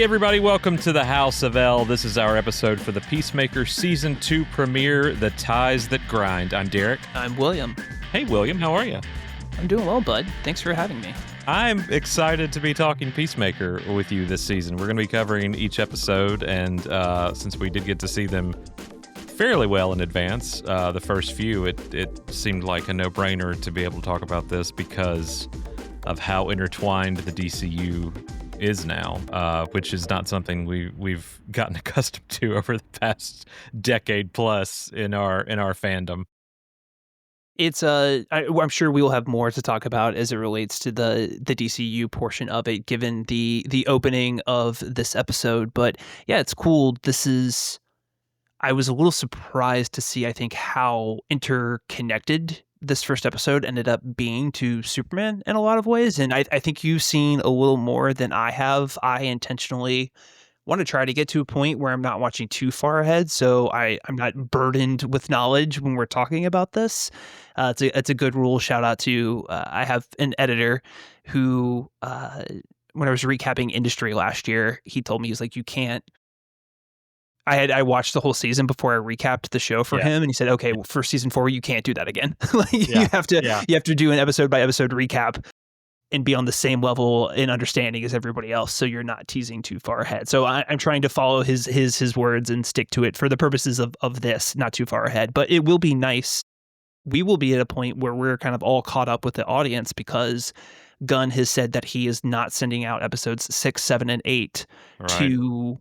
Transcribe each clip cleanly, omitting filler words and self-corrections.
everybody, welcome to the House of L. This is our episode for the Peacemaker Season 2 premiere, The Ties That Grind. I'm Derek. I'm William. Hey, William, how are you? I'm doing well, bud. Thanks for having me. I'm excited to be talking Peacemaker with you this season. We're going to be covering each episode, and since we did get to see them fairly well in advance, the first few, it seemed like a no-brainer to be able to talk about this because of how intertwined the DCU is now, which is not something we've gotten accustomed to over the past decade plus in our fandom. It's I'm sure we will have more to talk about as it relates to the DCU portion of it, given the opening of this episode. But yeah, it's cool. I was a little surprised to see, I think, how interconnected this first episode ended up being to Superman in a lot of ways. And I think you've seen a little more than I have. I intentionally want to try to get to a point where I'm not watching too far ahead, so I'm not burdened with knowledge when we're talking about this. It's a good rule. Shout out to, I have an editor who, when I was recapping Industry last year, he told me, he's like, you can't, I watched the whole season before I recapped the show for him, and he said, "Okay, well, for season 4, you can't do that again. You have to do an episode by episode recap and be on the same level in understanding as everybody else, so you're not teasing too far ahead." So I'm trying to follow his words and stick to it for the purposes of this, not too far ahead. But it will be nice. We will be at a point where we're kind of all caught up with the audience because Gunn has said that he is not sending out episodes 6, 7, and 8 to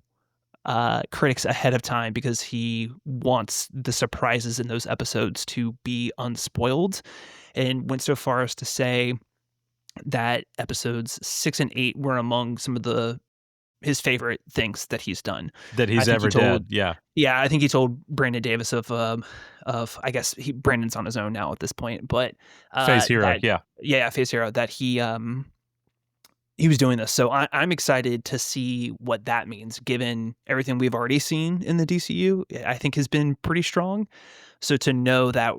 critics ahead of time because he wants the surprises in those episodes to be unspoiled, and went so far as to say that episodes 6 and 8 were among some of his favorite things that he's done, that he's ever did. Yeah, I think he told Brandon Davis of I guess Brandon's on his own now at this point, but Phase Hero, Phase Hero, that he was doing this. So I'm excited to see what that means, given everything we've already seen in the DCU, I think has been pretty strong. So to know that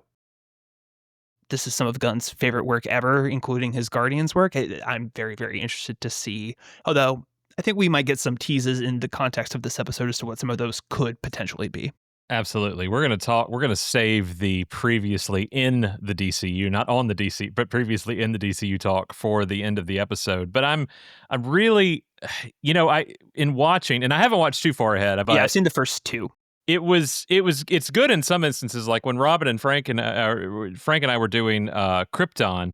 this is some of Gunn's favorite work ever, including his Guardians work, I'm very, very interested to see. Although I think we might get some teases in the context of this episode as to what some of those could potentially be. Absolutely. We're going to save the previously in the DCU, not on the DC, but previously in the DCU talk for the end of the episode. But I'm really, in watching, and I haven't watched too far ahead. I've seen the first 2. It's good in some instances, like when Robin and Frank and I were doing Krypton.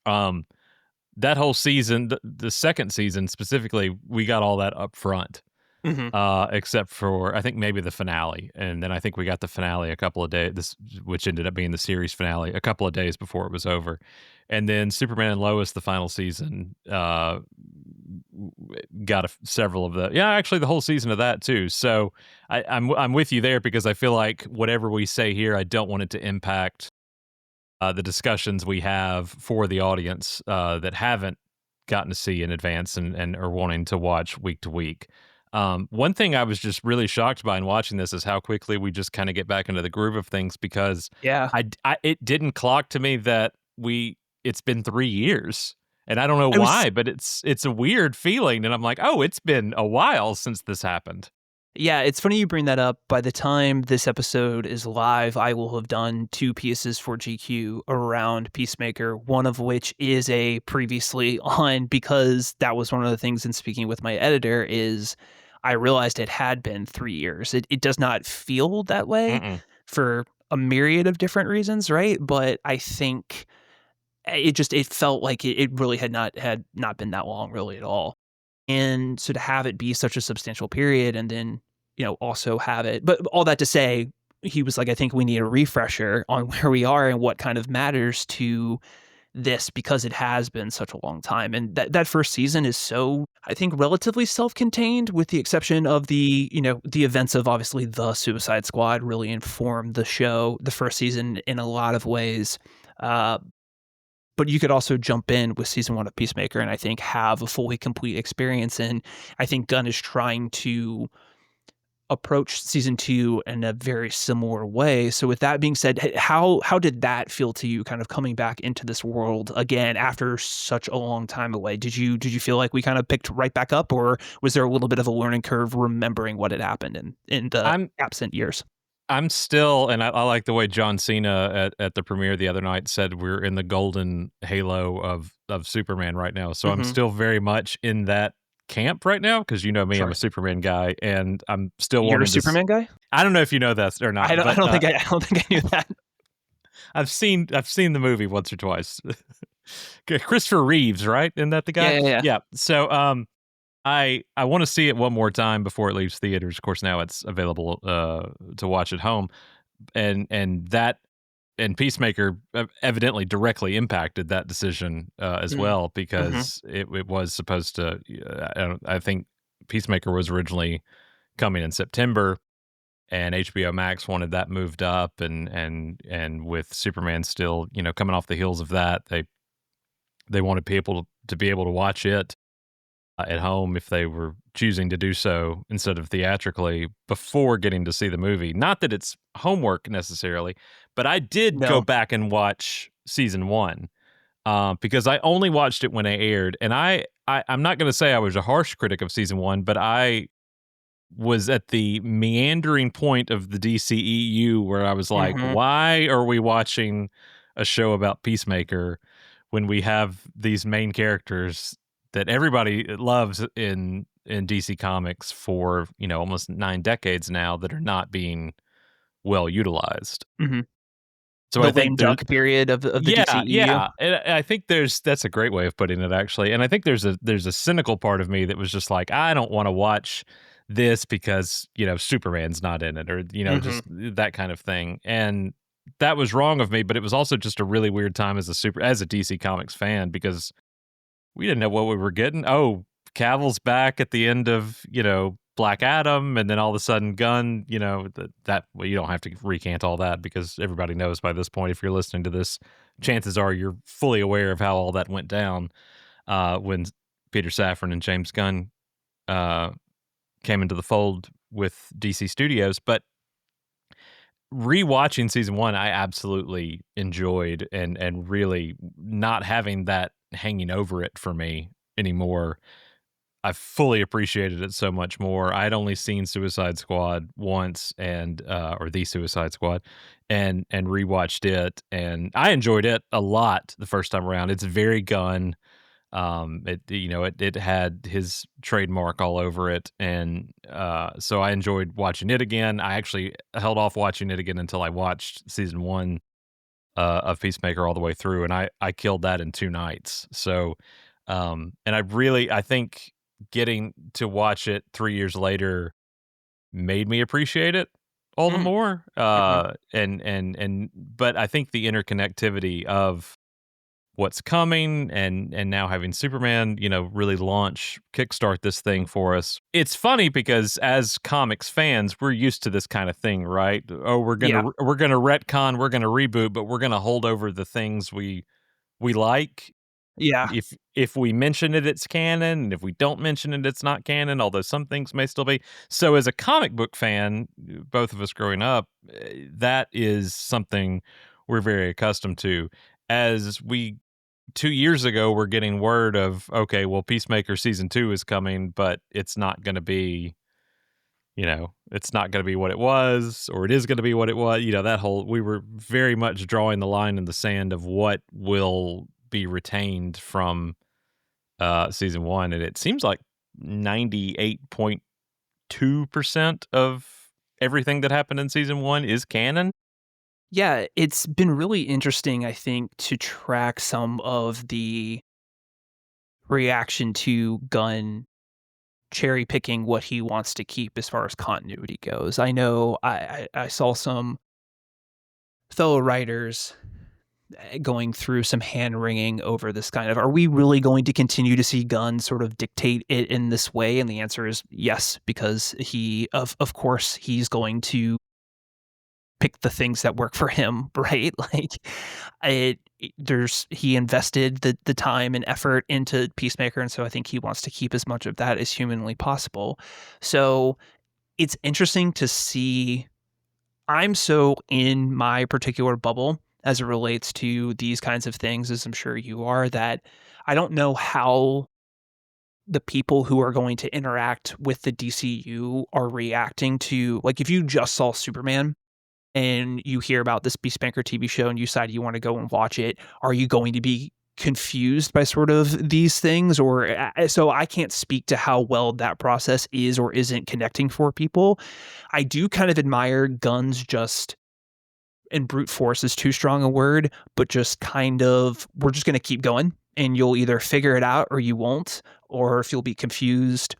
That whole season, the second season specifically, we got all that up front. Mm-hmm. Except for I think maybe the finale, and then I think we got the finale a couple of days, which ended up being the series finale, a couple of days before it was over, and then Superman and Lois, the final season, got several of the actually the whole season of that too. So I'm with you there because I feel like whatever we say here, I don't want it to impact the discussions we have for the audience that haven't gotten to see in advance and are wanting to watch week to week. One thing I was just really shocked by in watching this is how quickly we just kind of get back into the groove of things because it didn't clock to me that it's been 3 years, and I don't know why, but it's a weird feeling, and I'm like, oh, it's been a while since this happened. Yeah, it's funny you bring that up. By the time this episode is live, I will have done 2 pieces for GQ around Peacemaker, one of which is a previously on, because that was one of the things in speaking with my editor is I realized it had been 3 years. It does not feel that way for a myriad of different reasons, right? But I think it felt like it really had not been that long really at all. And so to have it be such a substantial period and then, also have it, but all that to say, he was like, I think we need a refresher on where we are and what kind of matters to this because it has been such a long time. And that first season is so, I think, relatively self-contained with the exception of the events of obviously the Suicide Squad really informed the show, the first season in a lot of ways. But you could also jump in with season 1 of Peacemaker and I think have a fully complete experience. And I think Gunn is trying to approached season 2 in a very similar way. So with that being said, how did that feel to you kind of coming back into this world again after such a long time away? Did you feel like we kind of picked right back up, or was there a little bit of a learning curve remembering what had happened in the I'm absent years? I'm still, and I like the way John Cena at the premiere the other night said we're in the golden halo of Superman right now. So I'm Mhm. still very much in that camp right now because you know me, I'm a Sure. Superman guy, and I'm still You're a wanting to. Superman guy? I don't know if you know that or not, I but don't think I don't think I knew that. I've seen the movie once or twice. Christopher Reeves, right? Isn't that the Yeah, guy? yeah, yeah. Yeah. So I want to see it one more time before it leaves theaters. Of course, now it's available to watch at home, and that and Peacemaker evidently directly impacted that decision as Mm. well Mhm. because it was supposed to. I think Peacemaker was originally coming in September, and HBO Max wanted that moved up, and with Superman still coming off the heels of that, they wanted people to be able to watch it at home if they were choosing to do so instead of theatrically before getting to see the movie. Not that it's homework necessarily, but I did go No. back and watch season one because I only watched it when it aired, and I'm not going to say I was a harsh critic of season one, but I was at the meandering point of the DCEU where I was like, Mhm. why are we watching a show about Peacemaker when we have these main characters that everybody loves in DC Comics for, almost 9 decades now that are not being well utilized. Mhm. So The I think lame there duck period of the yeah, DCEU? yeah, and I think that's a great way of putting it, actually, and I think there's a cynical part of me that was just like, I don't wanna watch this because, Superman's not in it or, Mhm. just that kind of thing, and that was wrong of me, but it was also just a really weird time as a DC Comics fan because we didn't know what we were getting. Oh, Cavill's back at the end of, Black Adam, and then all of a sudden Gunn, well, you don't have to recant all that because everybody knows by this point, if you're listening to this, chances are you're fully aware of how all that went down when Peter Safran and James Gunn uh, came into the fold with DC Studios. But rewatching season one, I absolutely enjoyed and really not having that hanging over it for me anymore. I fully appreciated it so much more. I'd only seen Suicide Squad once and or The Suicide Squad and rewatched it and I enjoyed it a lot the first time around. It's very Gunn. It had his trademark all over it and so I enjoyed watching it again. I actually held off watching it again until I watched season 1 of Peacemaker all the way through, and I killed that in 2 nights. So, and I think getting to watch it 3 years later made me appreciate it all the Mm. more. Mhm. But I think the interconnectivity of what's coming and now having Superman, really kickstart this thing for us. It's funny because as comics fans, we're used to this kind of thing, right? Oh, Yeah. we're gonna retcon, we're gonna reboot, but we're gonna hold over the things we like. Yeah. If we mention it, it's canon, and if we don't mention it, it's not canon. Although some things may still be. So, as a comic book fan, both of us growing up, that is something we're very accustomed to. As we 2 years ago, we're getting word of, okay, well, Peacemaker season 2 is coming, but it's not going to be, it's not going to be what it was, or it is going to be what it was. We were very much drawing the line in the sand of what will be retained from season 1. And it seems like 98.2% of everything that happened in season 1 is canon. Yeah, it's been really interesting, I think, to track some of the reaction to Gunn cherry picking what he wants to keep as far as continuity goes. I know I saw some fellow writers going through some hand wringing over this kind of, are we really going to continue to see Gunn sort of dictate it in this way? And the answer is yes, because of course he's going to pick the things that work for him, right? Like there's he invested the time and effort into Peacemaker, and so I think he wants to keep as much of that as humanly possible. So it's interesting to see. I'm so in my particular bubble as it relates to these kinds of things, as I'm sure you are, that I don't know how the people who are going to interact with the DCU are reacting to, like, if you just saw Superman and you hear about this Peacemaker TV show and you decide you want to go and watch it, are you going to be confused by sort of these things? Or so I can't speak to how well that process is or isn't connecting for people. I do kind of admire Gunn's just, and brute force is too strong a word, but just kind of, we're just going to keep going and you'll either figure it out or you won't, or if you'll be confused.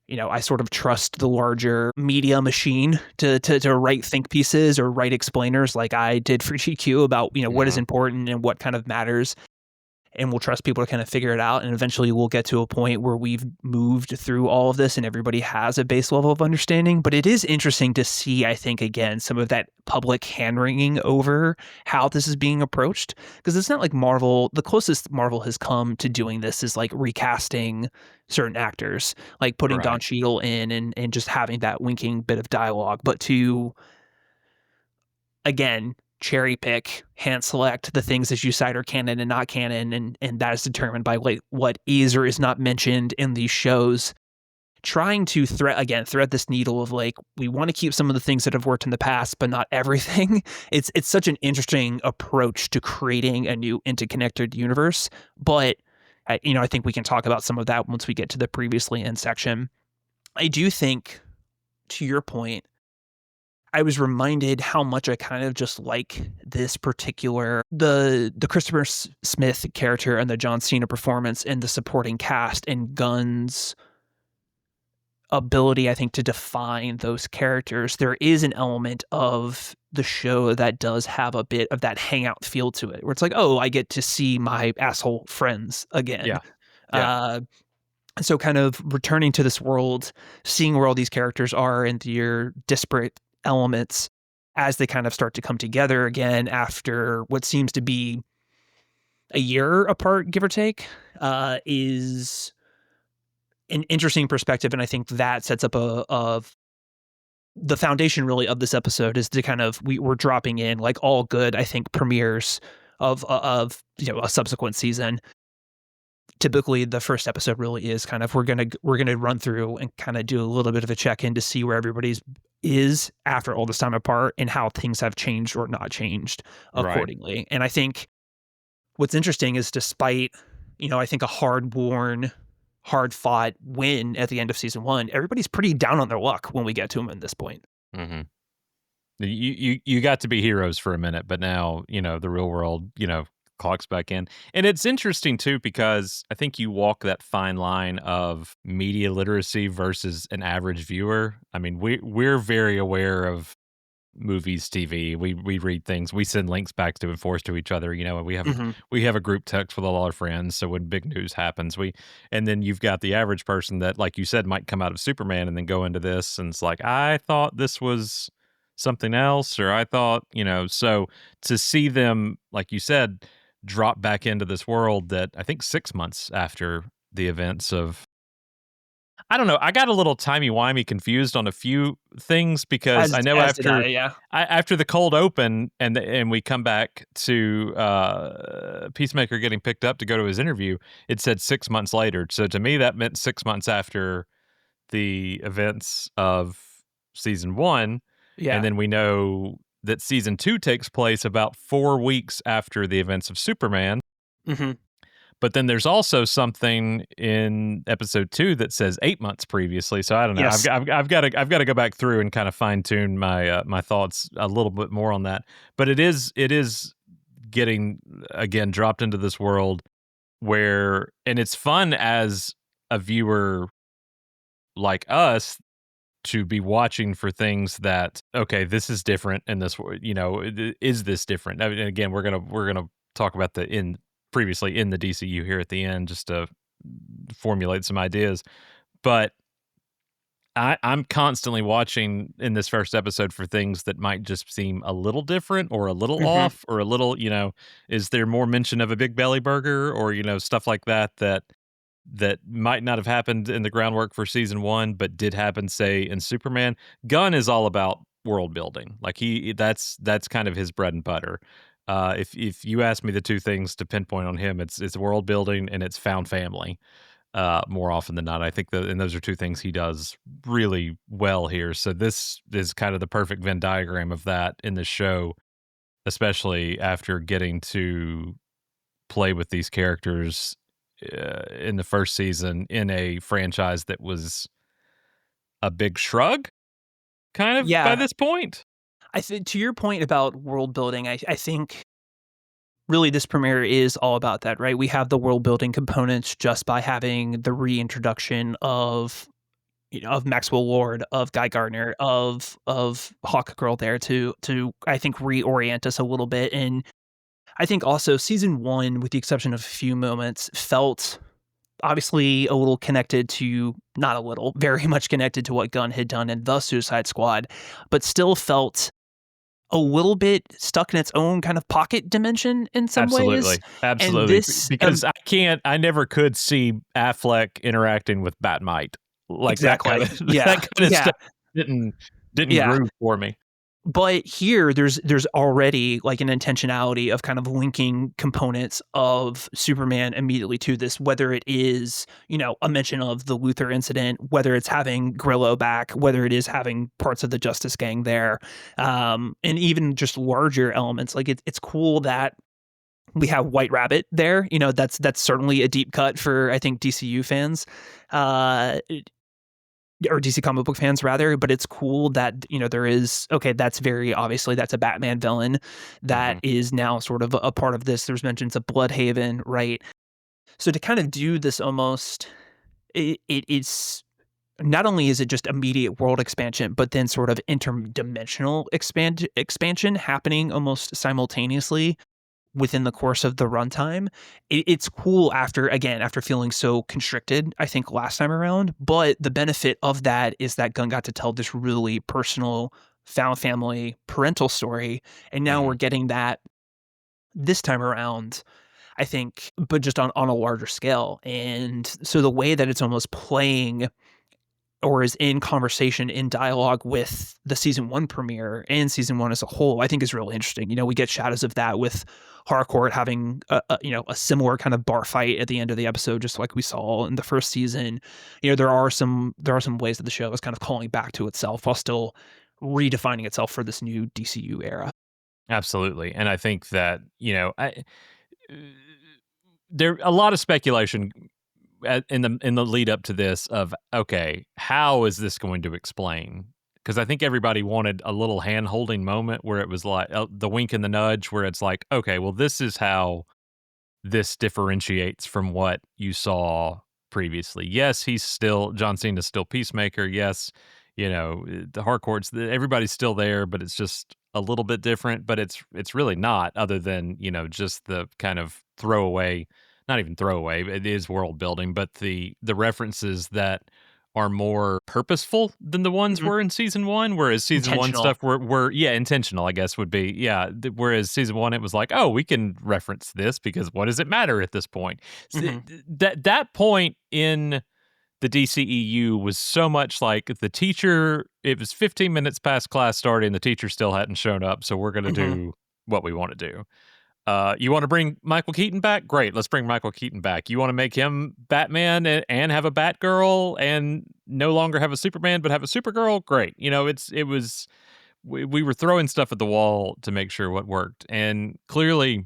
I sort of trust the larger media machine to write think pieces or write explainers like I did for GQ about, what is Mhm. important and what kind of matters, and we'll trust people to kind of figure it out. And eventually we'll get to a point where we've moved through all of this and everybody has a base level of understanding. But it is interesting to see, I think, again, some of that public hand wringing over how this is being approached. Because it's not like Marvel, the closest Marvel has come to doing this is like recasting certain actors, like putting Don Right. Cheadle in and just having that winking bit of dialogue. But to, again, cherry pick, hand select the things that you cite are canon and not canon, and that is determined by like what is or is not mentioned in these shows. Trying to thread this needle of like, we want to keep some of the things that have worked in the past, but not everything. It's such an interesting approach to creating a new interconnected universe. But I think we can talk about some of that once we get to the previously in section. I do think, to your point, I was reminded how much I kind of just like this particular, the Christopher Smith character and the John Cena performance and the supporting cast and Gunn's ability, I think, to define those characters. There is an element of the show that does have a bit of that hangout feel to it, where it's like, oh, I get to see my asshole friends again. Yeah. Yeah. Uh, so kind of returning to this world, seeing where all these characters are and your disparate elements as they kind of start to come together again after what seems to be a year apart, give or take, is an interesting perspective. And I think that sets up the foundation really of this episode is to kind of, we're dropping in like all good, I think, premieres of a subsequent season. Typically the first episode really is kind of, we're gonna run through and kind of do a little bit of a check-in to see where everybody's is after all this time apart and how things have changed or not changed Right. accordingly. And I think what's interesting is, despite, I think a hard-worn, hard-fought win at the end of season one, everybody's pretty down on their luck when we get to them at this point. Mhm. You got to be heroes for a minute, but now, the real world, clocks back in. And it's interesting too because I think you walk that fine line of media literacy versus an average viewer. I mean, we're very aware of movies, TV. We read things. We send links back to and forth to each other. And Mhm. we have a group text with a lot of friends. So when big news happens, and then you've got the average person that, like you said, might come out of Superman and then go into this, and it's like, I thought this was something else, or I thought, so to see them, like you said, drop back into this world that I think 6 months after the events of, I don't know. I got a little timey-wimey confused on a few things because I know As did I, yeah. after the cold open and we come back to Peacemaker getting picked up to go to his interview, it said 6 months later. So to me, that meant 6 months after the events of season one, and Yeah. then we know that season two takes place about 4 weeks after the events of Superman. Mhm. But then there's also something in episode 2 that says 8 months previously, so I don't know. Yes. I've gotta go back through and kinda fine tune my thoughts a little bit more on that. But it is getting, again, dropped into this world where, and it's fun as a viewer like us to be watching for things that, okay, this is different in this is this different? I mean, and again, we're gonna talk about the in previously in the DCU here at the end just to formulate some ideas. But I'm constantly watching in this first episode for things that might just seem a little different or a little Mhm. off or a little, is there more mention of a big belly burger or, stuff like that that might not have happened in the groundwork for season 1, but did happen, say, in Superman. Gunn is all about world building. Like, that's kind of his bread and butter. If you ask me the 2 things to pinpoint on him, it's world building and it's found family, more often than not. I think and those are 2 things he does really well here. So this is kind of the perfect Venn diagram of that in the show, especially after getting to play with these characters in the first season in a franchise that was a big shrug, kind of by Yeah, this point. I think to your point about world building, I think really this premiere is all about that, right? We have the world building components just by having the reintroduction of of Maxwell Lord, of Guy Gardner, of Hawk Girl there to I think reorient us a little bit. And I think also season one, with the exception of a few moments, felt obviously a little connected to, not a little, very much connected to what Gunn had done in the Suicide Squad, but still felt a little bit stuck in its own kind of pocket dimension in some ways. Absolutely, And absolutely, this because I never could see Affleck interacting with Batmite. Like, that exactly. kinda Yeah. that kinda Yeah. stuff didn't Yeah. groove for me. But here there's already like an intentionality of kind of linking components of Superman immediately to this, whether it is, a mention of the Luthor incident, whether it's having Grillo back, whether it is having parts of the Justice Gang there, and even just larger elements. Like it's cool that we have White Rabbit there. That's certainly a deep cut for I think DCU fans. Uh, or DC comic book fans rather, but it's cool that, there is, okay, that's very obviously that's a Batman villain that Mhm, is now sort of a part of this. There's mentions of Bloodhaven, right? So to kind of do this almost, it's not only is it just immediate world expansion, but then sort of interdimensional expansion happening almost simultaneously within the course of the runtime. It's cool after feeling so constricted, I think last time around. But the benefit of that is that Gunn got to tell this really personal found family parental story. And now we're mhm. getting that this time around, I think, but just on a larger scale. And so the way that it's almost playing or is in conversation, in dialogue with the season one premiere and season one as a whole, I think is really interesting. We get shadows of that with Harcourt having a similar kind of bar fight at the end of the episode, just like we saw in the first season. There are some ways that the show is kind of calling back to itself while still redefining itself for this new DCU era. Absolutely, and I think that, uh, there a lot of speculation in the lead up to this of, okay, how is this going to explain? Because I think everybody wanted a little hand holding moment where it was like the wink and the nudge, where it's like, okay, well, this is how this differentiates from what you saw previously. Yes, he's still John Cena's still Peacemaker. Yes, the Harcourt's everybody's still there, but it's just a little bit different. But it's really not, other than just the kind of throwaway, not even throwaway. It is world building, but the references that are more purposeful than the ones Mhm. were in season one. Whereas season one Intentional. stuff were yeah, intentional, I guess would be, yeah. Whereas season one, it was like, oh, we can reference this because what does it matter at this point? Hmm. That point in the DCEU was so much like the teacher. It was 15 minutes past class starting, the teacher still hadn't shown up, so we're going to Hmm. do what we want to do. You want to bring Michael Keaton back? Great, let's bring Michael Keaton back. You want to make him Batman and have a Batgirl and no longer have a Superman but have a Supergirl? Great. We were throwing stuff at the wall to make sure what worked. And clearly,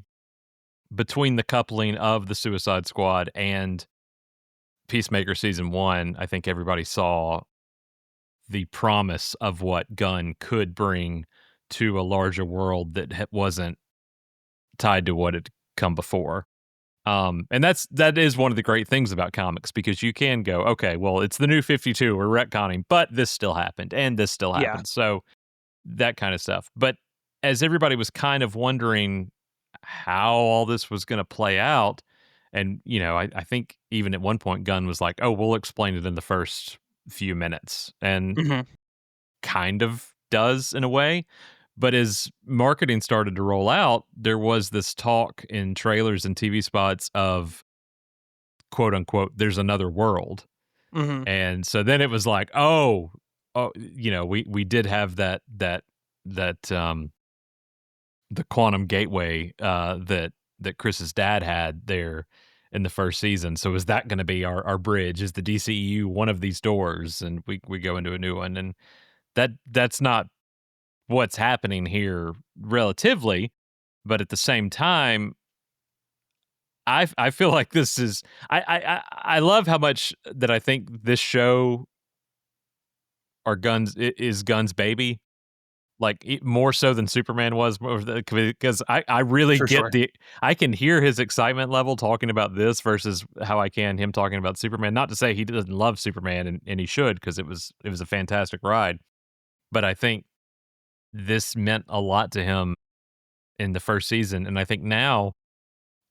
between the coupling of the Suicide Squad and Peacemaker season one, I think everybody saw the promise of what Gunn could bring to a larger world that wasn't tied to what had come before. And that is one of the great things about comics, because you can go, okay, well, it's the new 52, we're retconning, but this still happened and this still Yeah. happened. So that kind of stuff. But as everybody was kind of wondering how all this was going to play out, and I think even at one point Gunn was like, "Oh, we'll explain it in the first few minutes," and Hmm. kind of does in a way. But as marketing started to roll out, there was this talk in trailers and TV spots of quote unquote, there's another world. Mhm. And so then it was like, oh, we did have that the quantum gateway that Chris's dad had there in the first season. So is that going to be our bridge? Is the DCEU one of these doors, and we go into a new one? And that's not what's happening here relatively, but at the same time, I feel like this is I love how much that I think this show is Gunn's baby, like, more so than Superman was, because I really For get sure. I can hear his excitement level talking about this versus how I can him talking about Superman. Not to say he doesn't love Superman, and he should, because it was a fantastic ride, but I think this meant a lot to him in the first season, and I think now,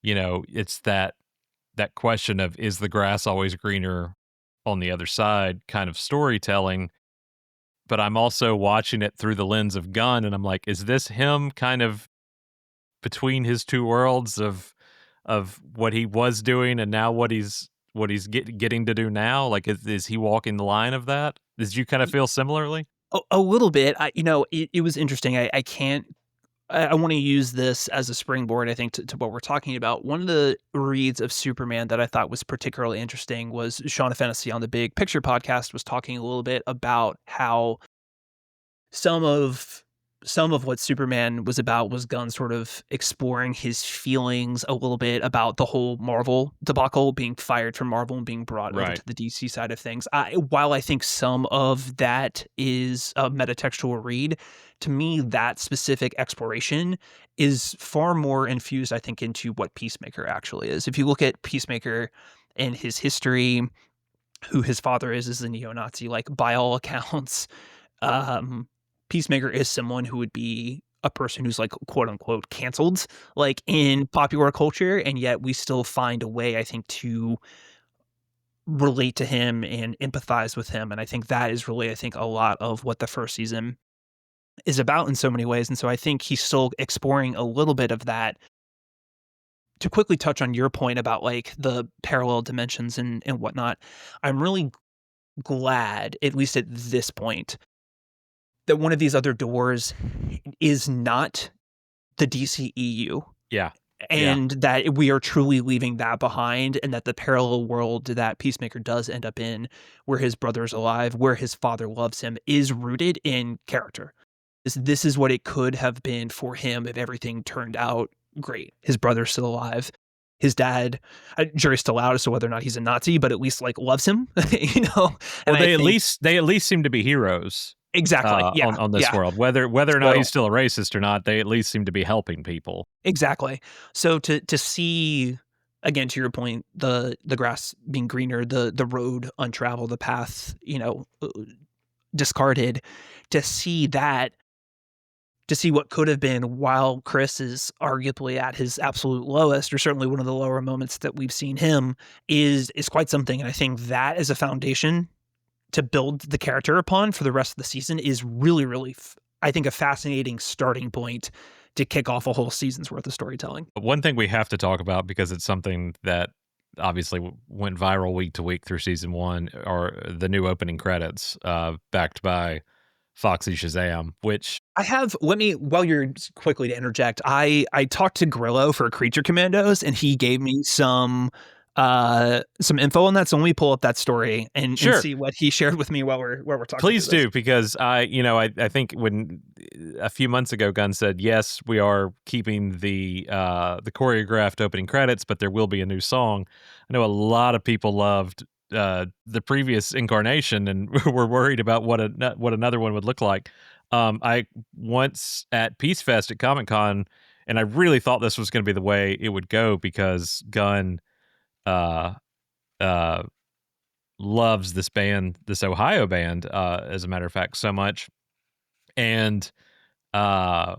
it's that question of, is the grass always greener on the other side kind of storytelling, but I'm also watching it through the lens of Gunn, and I'm like, is this him kind of between his two worlds of what he was doing and now what he's getting to do now? Like, is he walking the line of that? Did you kind of feel similarly? A little bit. It was interesting. I can't. I want to use this as a springboard, I think, to what we're talking about. One of the reads of Superman that I thought was particularly interesting was Sean Fennessy on the Big Picture podcast was talking a little bit about how some of some of what Superman was about was Gunn sort of exploring his feelings a little bit about the whole Marvel debacle, being fired from Marvel and being brought over Right. to the DC side of things. While I think some of that is a metatextual read, to me, that specific exploration is far more infused, I think, into what Peacemaker actually is. If you look at Peacemaker and his history, who his father is a neo-Nazi, like by all accounts, um, Peacemaker is someone who would be a person who's like quote unquote canceled like in popular culture, and yet we still find a way, I think, to relate to him and empathize with him. And I think that is really, I think, a lot of what the first season is about in so many ways. And so I think he's still exploring a little bit of that. To quickly touch on your point about like the parallel dimensions and whatnot, I'm really glad, at least at this point, that one of these other doors is not the DCEU, Yeah. Yeah. and that we are truly leaving that behind, and that the parallel world that Peacemaker does end up in, where his brother's alive, where his father loves him, is rooted in character. This is what it could have been for him if everything turned out great. His brother's still alive. His dad, jury's still out as to whether or not he's a Nazi, but at least like loves him, you know. Well, And I think they at least seem to be heroes exactly, yeah, on this yeah. world. Whether or not So he's still a racist or not, they at least seem to be helping people. exactly. So to see, again, to your point, the grass being greener, the road untraveled, the path, discarded, to see that, to see what could have been while Chris is arguably at his absolute lowest, or certainly one of the lower moments that we've seen him, is quite something. And I think that as a foundation to build the character upon for the rest of the season is really, really, I think, a fascinating starting point to kick off a whole season's worth of storytelling. But one thing we have to talk about, because it's something that obviously went viral week to week through season one, are the new opening credits, backed by Foxy Shazam, which I have, let me, while you're quickly to interject, I talked to Grillo for Creature Commandos, and he gave me some info on that. So let me pull up that story and sure. see what he shared with me while we're talking through Please this. do, because I think when a few months ago Gunn said, yes, we are keeping the choreographed opening credits, but there will be a new song. I know a lot of people loved the previous incarnation and were worried about what another one would look like. I once at Peace Fest at Comic Con, and I really thought this was going to be the way it would go, because Gunn uh uh loves this band, this Ohio band, as a matter of fact, so much. And, uh,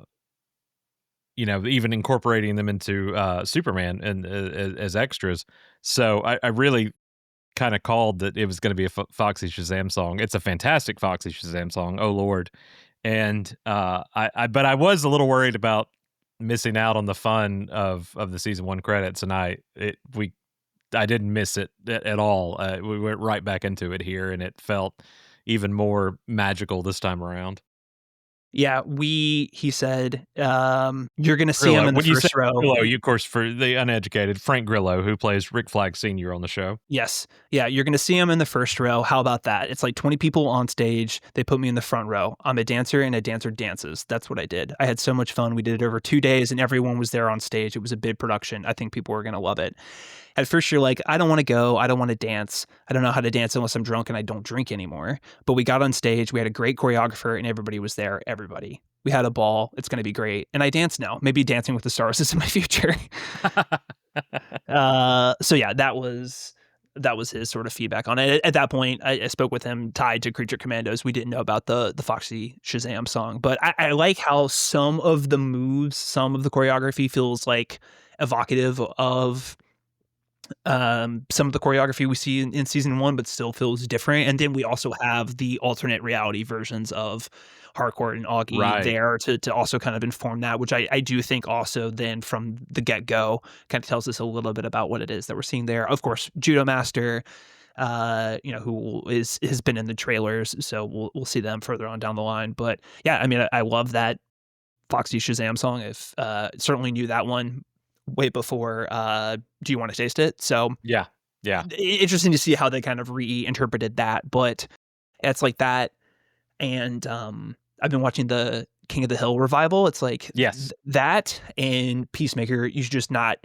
even incorporating them into Superman and as extras. So I really kind of called that it was going to be a Foxy Shazam song. It's a fantastic Foxy Shazam song. Oh Lord. And but I was a little worried about missing out on the fun of the season one credits. And we I didn't miss it at all. We went right back into it here, and it felt even more magical this time around. Yeah, he said, "You're gonna see him Grillo. in the When you say first row." Grillo, you of course, for the uneducated, Frank Grillo, who plays Rick Flag Sr. on the show. Yes. Yeah, "You're gonna see him in the first row. How about that? It's like 20 people on stage. They put me in the front row. I'm a dancer, and a dancer dances." That's what I did. I had so much fun. We did it over 2 days, and everyone was there on stage. It was a big production. I think people were gonna love it. At first, you're like, "I don't wanna go. I don't wanna dance. I don't know how to dance unless I'm drunk, and I don't drink anymore." But we got on stage. We had a great choreographer, and everybody was there. Everybody. We had a ball. It's gonna be great. And I dance now. Maybe Dancing with the Stars is in my future. So yeah, that was his sort of feedback on it. At that point, I spoke with him tied to Creature Commandos. We didn't know about the Foxy Shazam song, but I like how some of the moves, some of the choreography feels like evocative of some of the choreography we see in season one, but still feels different. And then we also have the alternate reality versions of Harcourt and Augie Right. there to also kind of inform that, which I do think also then from the get go kind of tells us a little bit about what it is that we're seeing there. Of course, Judo Master, who is has been in the trailers, so we'll see them further on down the line. But yeah, I mean, I love that Foxy Shazam song. If certainly knew that one way before Do You Want to Taste It? So Yeah. Yeah. interesting to see how they kind of reinterpreted that. But it's like that. And I've been watching the King of the Hill revival. It's like Yes. that and Peacemaker. You should just not.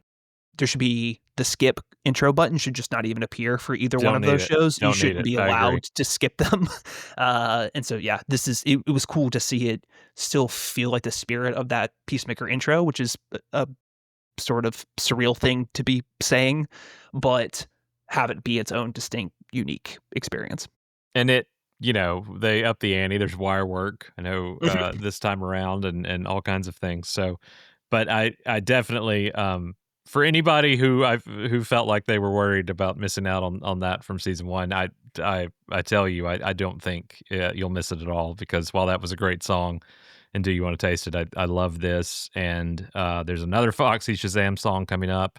There should be the skip intro button should just not even appear for either one Don't of need those it. shows. You Don't need shouldn't it. be I agree. allowed to skip them. And so yeah, it was cool to see it still feel like the spirit of that Peacemaker intro, which is a sort of surreal thing to be saying, but have it be its own distinct, unique experience. And it, they up the ante. There's wire work, I know, Mhm. this time around, and all kinds of things. So, but I definitely, for anybody who felt like they were worried about missing out on that from season one, I tell you, I don't think you'll miss it at all, because while that was a great song, and Do You Want to Taste It, I love this, and there's another Foxy Shazam song coming up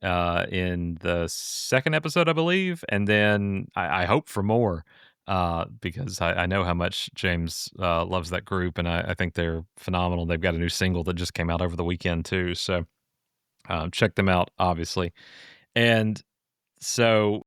in the second episode, I believe, and then I hope for more, because I know how much James loves that group, and I think they're phenomenal. They've got a new single that just came out over the weekend too, so check them out, obviously. And so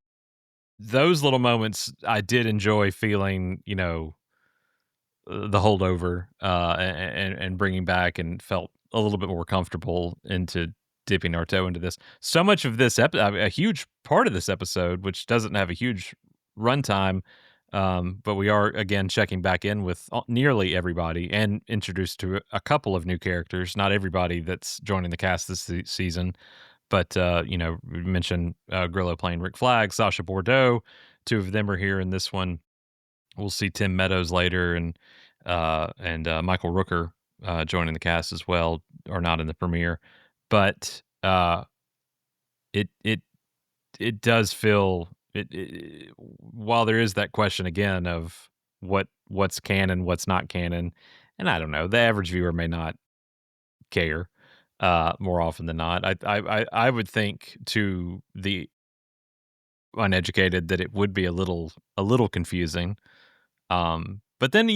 those little moments, I did enjoy feeling, the holdover, and bringing back, and felt a little bit more comfortable into dipping our toe into this. So much of this a huge part of this episode, which doesn't have a huge runtime, but we are again checking back in with nearly everybody and introduced to a couple of new characters. Not everybody that's joining the cast this season, but we mentioned Grillo playing Rick Flag, Sasha Bordeaux. Two of them are here in this one. We'll see Tim Meadows later, and Michael Rooker joining the cast as well, or not in the premiere. But it it it does feel while there is that question again of what's canon, what's not canon, and I don't know, the average viewer may not care more often than not. I would think to the uneducated that it would be a little confusing. But then,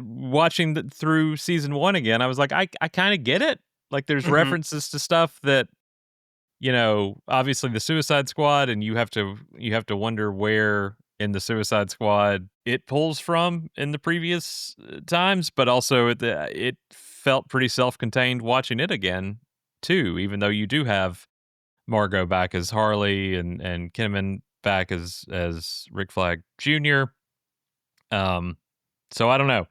watching through season one again, I was like, I kind of get it. Like, there's Mhm. references to stuff that, obviously the Suicide Squad, and you have to wonder where in the Suicide Squad it pulls from in the previous times, but also it felt pretty self-contained watching it again too, even though you do have Margot back as Harley, and Kinnaman back as Rick Flag Jr. Um, so I don't know.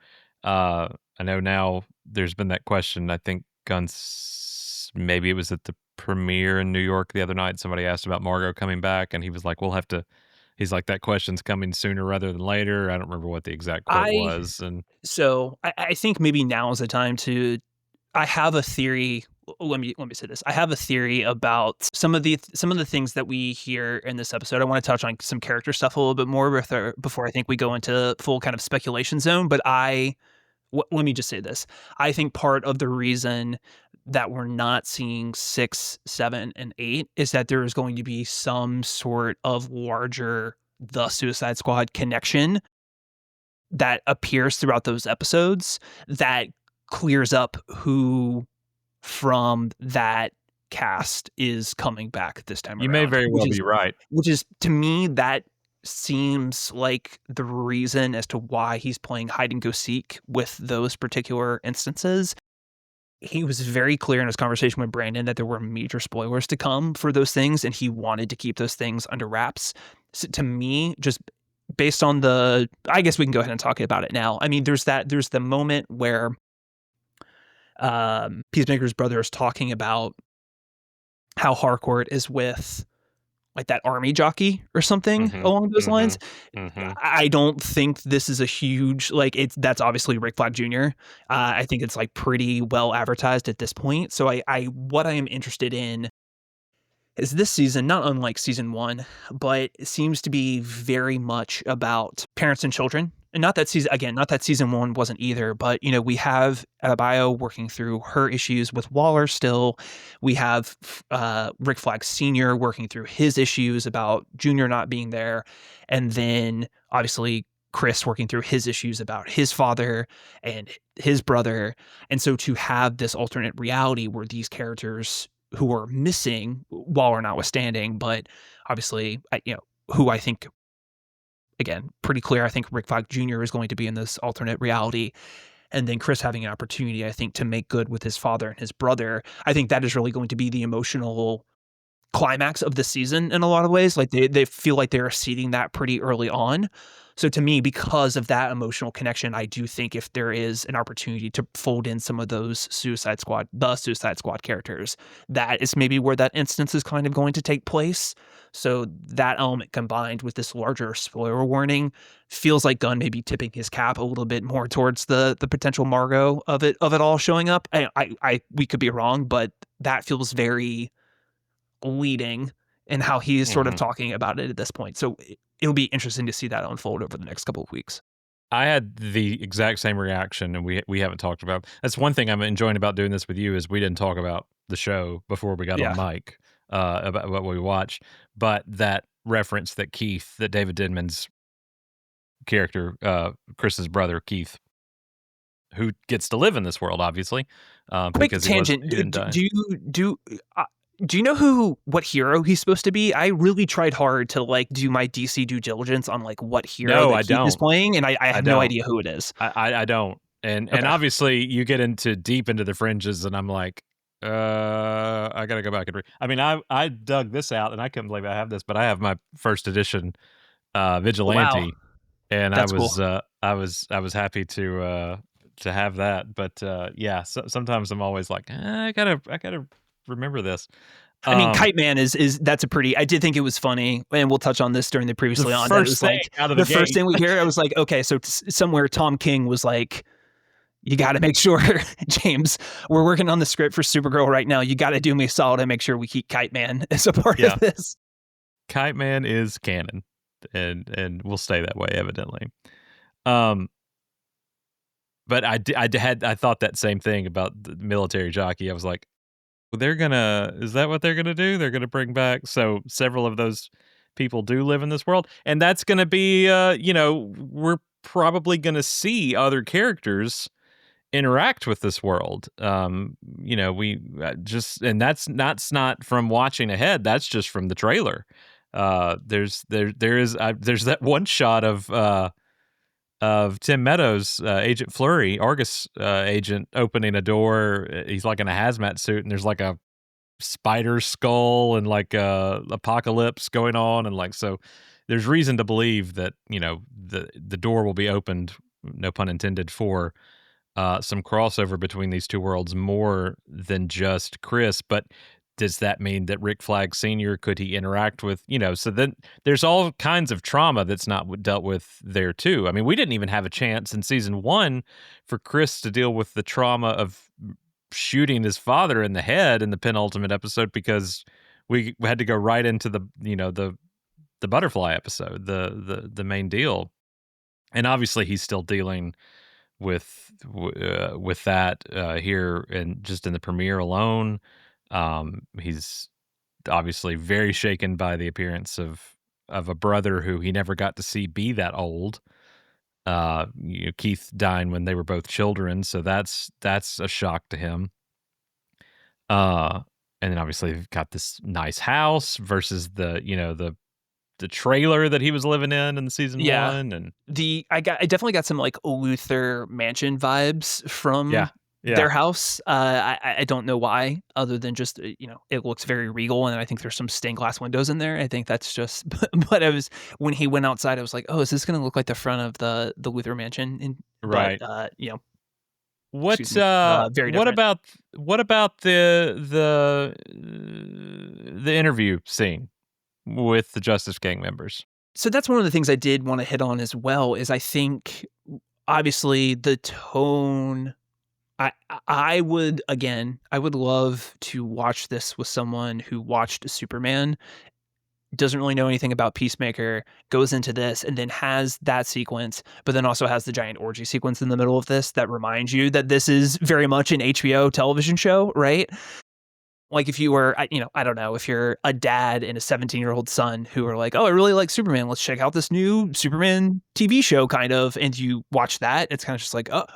I know now there's been that question. I think maybe it was at the premiere in New York the other night. Somebody asked about Margot coming back, and he was like, "We'll have to." He's like, "That question's coming sooner rather than later." I don't remember what the exact quote I was, and so I think maybe now is the time to I have a theory. Let me say this. I have a theory about some of the things that we hear in this episode. I want to touch on some character stuff a little bit more before I think we go into full kind of speculation zone. But let me just say this. I think part of the reason that we're not seeing 6, 7, and 8 is that there is going to be some sort of larger The Suicide Squad connection that appears throughout those episodes that clears up who from that cast is coming back this time You may around, very well be right. which is to me that seems like the reason as to why he's playing hide and go seek with those particular instances. He was very clear in his conversation with Brandon that there were major spoilers to come for those things, and he wanted to keep those things under wraps. So to me, just based on I guess we can go ahead and talk about it now. I mean, there's the moment where Peacemaker's brother is talking about how Harcourt is with like that army jockey or something Mhm, along those lines. mhm, mhm. I don't think this is a huge like that's obviously Rick Flag Jr. I think it's like pretty well advertised at this point. So I what I am interested in is this season, not unlike season one, but it seems to be very much about parents and children. And not that season one wasn't either, but we have Adebayo working through her issues with Waller still. We have Rick Flag Sr. working through his issues about Junior not being there. And then obviously Chris working through his issues about his father and his brother. And so to have this alternate reality where these characters who are missing, Waller notwithstanding, but obviously, who I think, again, pretty clear, I think Rick Flag Jr. is going to be in this alternate reality. And then Chris having an opportunity, I think, to make good with his father and his brother. I think that is really going to be the emotional climax of the season in a lot of ways. Like they feel like they're seeding that pretty early on. So to me, because of that emotional connection, I do think if there is an opportunity to fold in some of those the Suicide Squad characters, that is maybe where that instance is kind of going to take place. So that element combined with this larger spoiler warning feels like Gunn maybe tipping his cap a little bit more towards the potential Margot of it all showing up. We could be wrong, but that feels very leading and how he is sort of Mhm. talking about it at this point. So it'll be interesting to see that unfold over the next couple of weeks. I had the exact same reaction, and we haven't talked about. That's one thing I'm enjoying about doing this with you is we didn't talk about the show before we got on Yeah. mic, about what we watch, but that reference that David Denman's character, Chris's brother, Keith, who gets to live in this world, obviously, Quick because tangent. he didn't die. Uh, do you know what hero he's supposed to be? I really tried hard to like do my DC due diligence on like what hero No, that I Keith is don't. playing, and I I have no don't. idea who it is. I don't. And Okay. obviously you get deep into the fringes and I'm like, I gotta go back and read. I mean, I dug this out and I couldn't believe I have this, but I have my first edition Wow, Vigilante, and that's cool. I was happy to have that. But yeah, sometimes I'm always like, I gotta remember this. I mean, Um, Kite Man is that's a pretty. I did think it was funny, and we'll touch on this during the the previously on. That it first was thing like out of the the first gate. thing we hear. I was like, okay, so somewhere Tom King was like, you got to make sure, James, we're working on the script for Supergirl right now. You got to do me a solid and make sure we keep Kite Man as a part of Yeah, this. Kite Man is canon, and will stay that way evidently. Um, But I thought that same thing about the military jockey. I was like, "Well, is that what they're gonna do? They're gonna bring back" so several of those people do live in this world, and that's gonna be, we're probably gonna see other characters interact with this world. We and that's not from watching ahead, that's just from the trailer. There's that one shot of Tim Meadows, Agent Flurry, Argus agent, opening a door. He's like in a hazmat suit, and there's like a spider skull and like a apocalypse going on, and like so. There's reason to believe that the door will be opened, no pun intended, for some crossover between these two worlds more than just Chris. But does that mean that Rick Flag Sr. could he interact with, so then there's all kinds of trauma that's not dealt with there too. I mean, we didn't even have a chance in season one for Chris to deal with the trauma of shooting his father in the head in the penultimate episode because we had to go right into the butterfly episode, the main deal. And obviously he's still dealing with that here and just in the premiere alone. He's obviously very shaken by the appearance of a brother who he never got to see be that old. Keith dying when they were both children, so that's a shock to him. Uh, and then obviously they've got this nice house versus the trailer that he was living in season Yeah. one, and I definitely got some, like, Luther Mansion vibes yeah, from yeah, their house. I don't know why, other than just, it looks very regal, and I think there's some stained glass windows in there. I think that's just but I was when he went outside, I was like, "Oh, is this gonna look like the front of the Luther Mansion?" But, right. excuse What me, very what different. about the interview scene with the Justice Gang members? So that's one of the things I did wanna hit on as well, is I think, obviously, the tone. I would, again, I would love to watch this with someone who watched Superman, doesn't really know anything about Peacemaker, goes into this, and then has that sequence, but then also has the giant orgy sequence in the middle of this that reminds you that this is very much an HBO television show, right? Like, if you were, I don't know, if you're a dad and a 17-year-old son who are like, "Oh, I really like Superman. Let's check out this new Superman TV show," kind of, and you watch that, it's kinda just like, oh,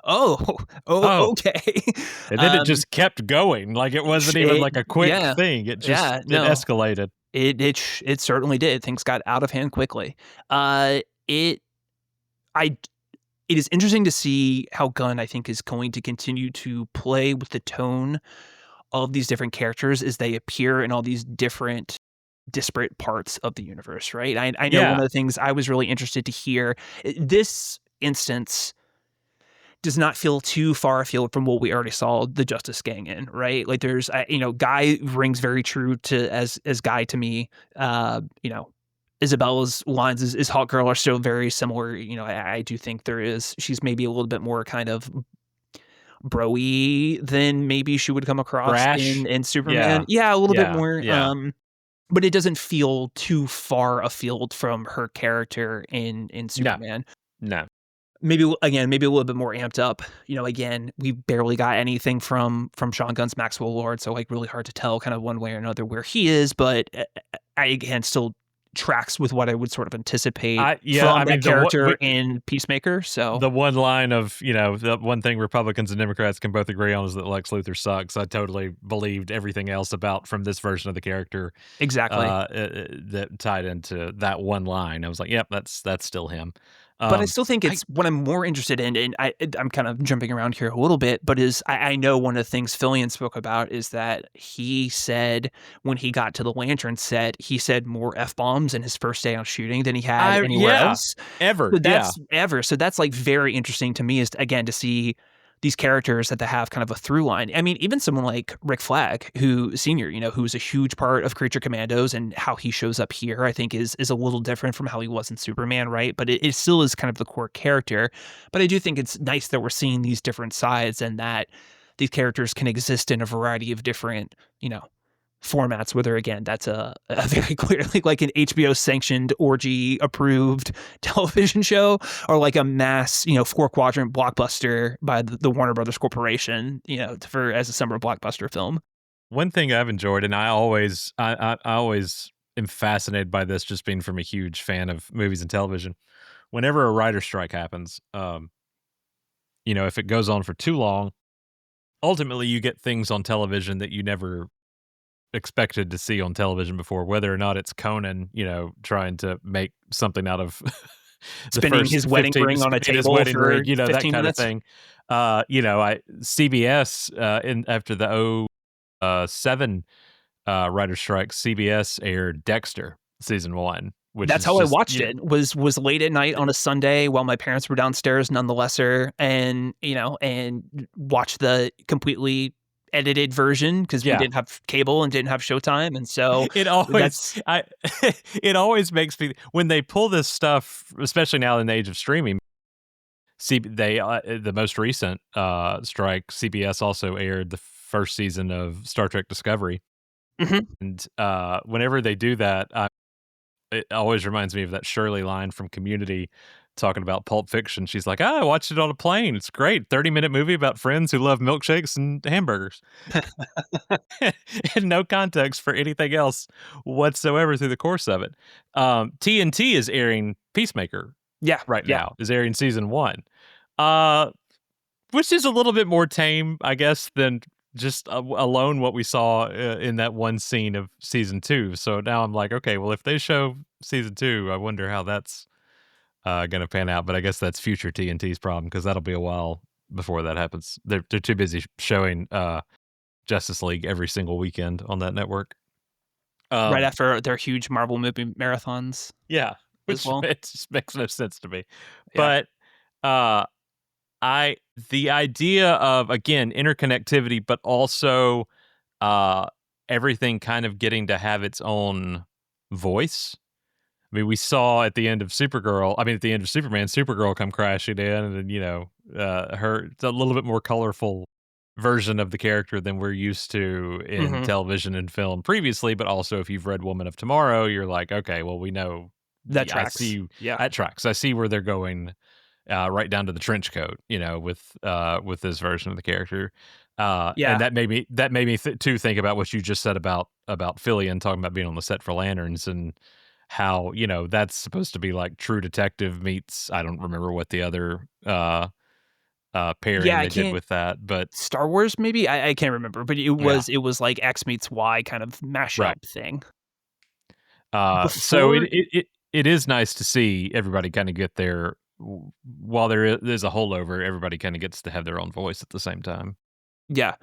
Oh, okay." and then it Um, just kept going, like, it wasn't even it like a quick yeah, thing, it no, escalated. it certainly did. Things got out of hand quickly. It I it is interesting to see how Gunn, I think, is going to continue to play with the tone of these different characters as they appear in all these different disparate parts of the universe, right? I know one Yeah, of the things I was really interested to hear, this instance does not feel too far afield from what we already saw the Justice Gang in, right? Like, there's, Guy rings very true to as Guy to me. Isabella's lines as Hawk Girl are still very similar. I do think she's maybe a little bit more kind of broy than maybe she would come across brash. in Superman. Yeah, Yeah, a little bit yeah, more. yeah. But it doesn't feel too far afield from her character in No, Superman. no. Maybe a little bit more amped up. Again, we barely got anything from Sean Gunn's Maxwell Lord, so, like, really hard to tell kind of one way or another where he is, but I again still tracks with what I would sort of anticipate I from that mean, the what character in Peacemaker. So the one line of, the one thing Republicans and Democrats can both agree on is that Lex Luthor sucks. I totally believed everything else about from this version of the character, exactly. that tied into that one line. I was like, "Yep, that's still him." But I Um, still think I it's what I'm more interested in, and I'm kind of jumping around here a little bit, but I know one of the things Fillion spoke about is that he said when he got to the Lantern set, he said more F-bombs in his first day on shooting than he had anywhere yeah, else. ever, So yeah. that's ever. So that's, like, very interesting to me, is again to see these characters that they have kind of a through line. I mean, even someone like Rick Flag, who senior, who's a huge part of Creature Commandos, and how he shows up here, I think is a little different from how he was in Superman, right? But it still is kind of the core character. But I do think it's nice that we're seeing these different sides, and that these characters can exist in a variety of different, formats, whether, again, that's a very clearly like an HBO sanctioned orgy approved television show, or like a mass, 4 quadrant blockbuster by the Warner Brothers Corporation, for as a summer blockbuster film. One thing I've enjoyed, and I always am fascinated by this, just being from a huge fan of movies and television. Whenever a writer strike happens, if it goes on for too long, ultimately you get things on television that you never expected to see on television before, whether or not it's Conan, trying to make something out of the Spinning his first wedding 15, ring on a spinning his table wedding ring, for that 15 kind of minutes. thing. I CBS in after the 07 writer strike, CBS aired Dexter season 1, which That's is how I just watched it, was late at night on a Sunday while my parents were downstairs nonethelesser, and, watched the completely edited version because we yeah. didn't have cable and didn't have Showtime, and so It always that's I it always makes me when they pull this stuff, especially now in the age of streaming. The most recent strike, CBS also aired the first season of Star Trek Discovery, Mhm. and whenever they do that, it always reminds me of that Shirley line from Community talking about Pulp Fiction. She's like, "Ah, I watched it on a plane. It's great. 30-minute movie about friends who love milkshakes and hamburgers." And no context for anything else whatsoever through the course of it. TNT is airing Peacemaker Yeah, right yeah. now, is airing season 1, uh, which is a little bit more tame, I guess, than just alone what we saw in that one scene of season 2. So now I'm like, okay, well, if they show season 2, I wonder how that's gonna pan out. But I guess that's future TNT's problem because that'll be a while before that happens. They're too busy showing Justice League every single weekend on that network. Right Um, after their huge Marvel movie marathons yeah, as which well. it just makes no sense to me. Yeah. But uh, I the idea of, again, interconnectivity, but also uh, everything kind of getting to have its own voice. I mean, we saw at the end of Supergirl, I mean, at the end of Superman, Supergirl come crashing in, and then, her it's a little bit more colorful version of the character than we're used to in Mhm. television and film previously. But also, if you've read Woman of Tomorrow, you're like, okay, well, we know, That I tracks. see Yeah. at tracks. I see where they're going, right down to the trench coat, with this version of the character. And Yeah. that made me too think about what you just said about Philly and talking about being on the set for Lanterns and how, that's supposed to be like True Detective meets, I don't remember what the other Yeah, pairing I they did can't with that, but Star Wars maybe? I can't remember, but yeah, it was like X meets Y kind of right. mashup thing. So Before it is nice to see everybody kind of get their, while there's a holdover, everybody kind of gets to have their own voice at the same time. Yeah.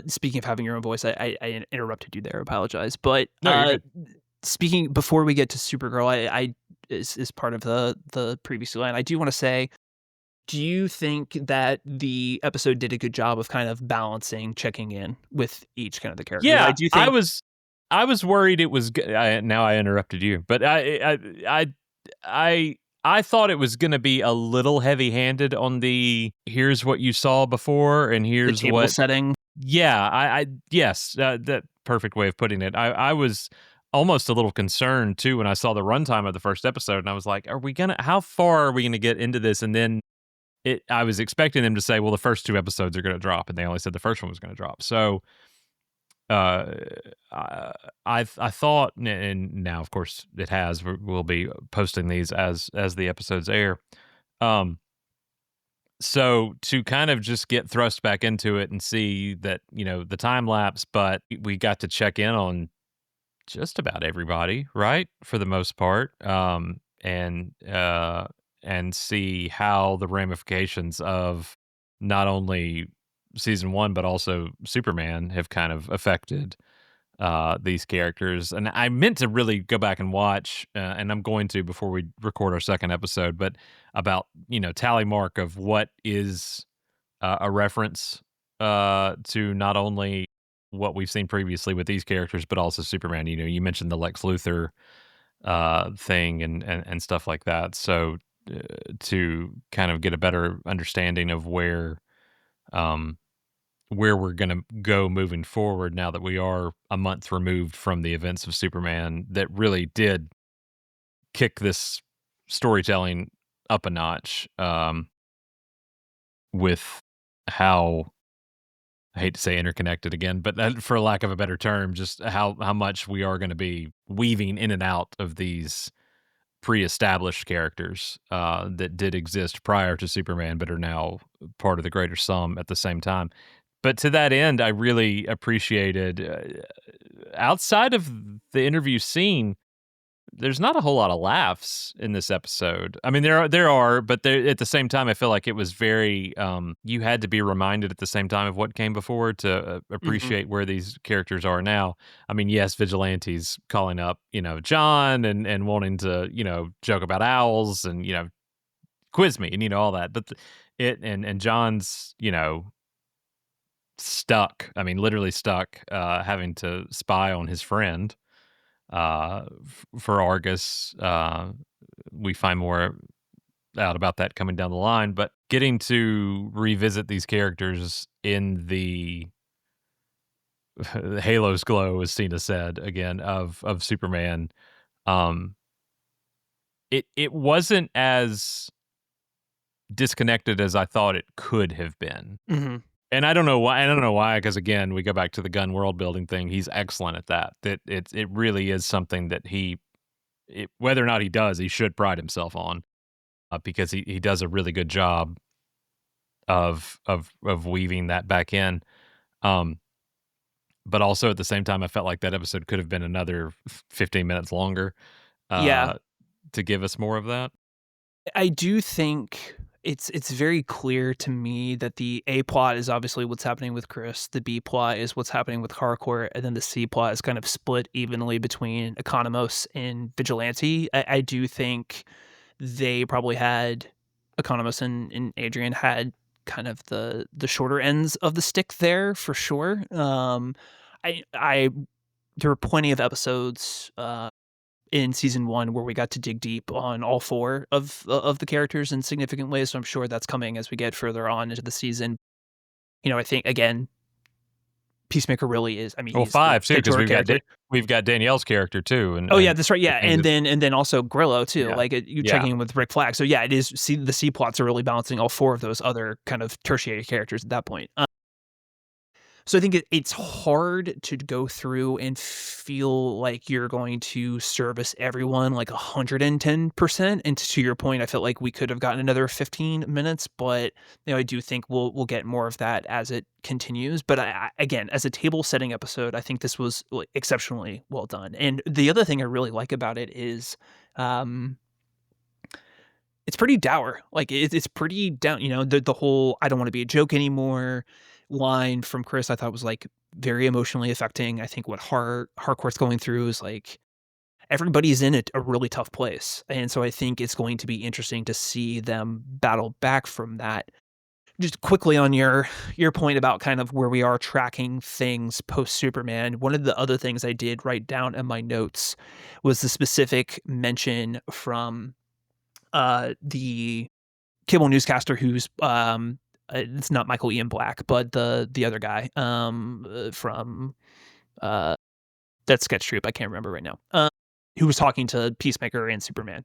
Speaking of having your own voice, I interrupted you there, I apologize. But, No, you're good. speaking before we get to Supergirl, I is part of the previous line, I do wanna say, do you think that the episode did a good job of kind of balancing, checking in with each kind of the characters? I Yeah, do I think was I was worried it was now I interrupted you, but I I thought it was gonna be a little heavy-handed on the, "Here's what you saw before, and the here's table what." setting. Yeah, I yes, that perfect way of putting it. I was almost a little concerned too when I saw the runtime of the first episode, and I was like, "Are we gonna how far are we gonna get into this?" And then I was expecting them to say, "Well, the first 2 episodes are gonna drop," and they only said the first one was gonna drop. So, uh, I I thought, and now, of course, it has. We'll be posting these as the episodes air. Um, so to kind of just get thrust back into it and see that, the time lapse, but we got to check in on just about everybody, right? For the most part. And see how the ramifications of not only season 1 but also Superman have kind of affected these characters. And I meant to really go back and watch, and I'm going to before we record our second episode, but about, tally mark of what is a reference to not only what we've seen previously with these characters, but also Superman. You mentioned the Lex Luthor thing and stuff like that. So to kind of get a better understanding of um, where we're going to go moving forward now that we are a month removed from the events of Superman that really did kick this storytelling up a notch, with how, I hate to say interconnected again, but for lack of a better term, just how much we are going to be weaving in and out of these pre-established characters that did exist prior to Superman, but are now part of the greater sum at the same time. But to that end, I really appreciated, outside of the interview scene, there's not a whole lot of laughs in this episode. I mean, there are, but there, at the same time, I feel like it was very. You had to be reminded at the same time of what came before to Mhm. appreciate where these characters are now. I mean, yes, vigilantes calling up, John and wanting to, joke about owls and, quiz me and, all that. But and John's, stuck. I mean, literally stuck, having to spy on his friend for Argus. We find more out about that coming down the line, but getting to revisit these characters in the Halo's glow, as Cena said again, of Superman. Um, it wasn't as disconnected as I thought it could have been. Mhm. And I don't know why. I don't know why, because again, we go back to the gun world building thing. He's excellent at that. It really is something that whether or not he does, he should pride himself on, because he does a really good job of weaving that back in. Um, but also at the same time, I felt like that episode could have been another 15 minutes longer, Yeah. uh, to give us more of that. I do think it's very clear to me that the A plot is obviously what's happening with Chris, the B plot is what's happening with Harcourt, and then the C plot is kind of split evenly between Economos and Vigilante. I do think they probably had Economos and Adrian had kind of the shorter ends of the stick there for sure. I there were plenty of episodes in season 1 where we got to dig deep on all 4 of the characters in significant ways, so I'm sure that's coming as we get further on into the season. I think, again, Peacemaker really is, I mean, Well, he's the 5 too, because titular character. we've got Danielle's character too, Oh, yeah, and that's right, the yeah, things that and then also Grillo too, yeah. like, you Yeah. checking in with Rick Flag, so yeah, it is the C plots are really balancing all 4 of those other kind of tertiary characters at that point. So I think it's hard to go through and feel like you're going to service everyone like 110%. And to your point, I felt like we could have gotten another 15 minutes, but I do think we'll get more of that as it continues. But again, as a table setting episode, I think this was like, exceptionally well done. And the other thing I really like about it is um it's pretty dour. Like it's pretty down. The whole "I don't want to be a joke anymore" line from Chris, I thought was like very emotionally affecting. I think what Harcourt's going through is like everybody's in a really tough place, and so I think it's going to be interesting to see them battle back from that. Just quickly on your point about kind of where we are tracking things post Superman. One of the other things I did write down in my notes was the specific mention from the cable newscaster who's it's not Michael Ian Black, but the other guy from uh that sketch troupe. I can't remember right now. Who was talking to Peacemaker and Superman.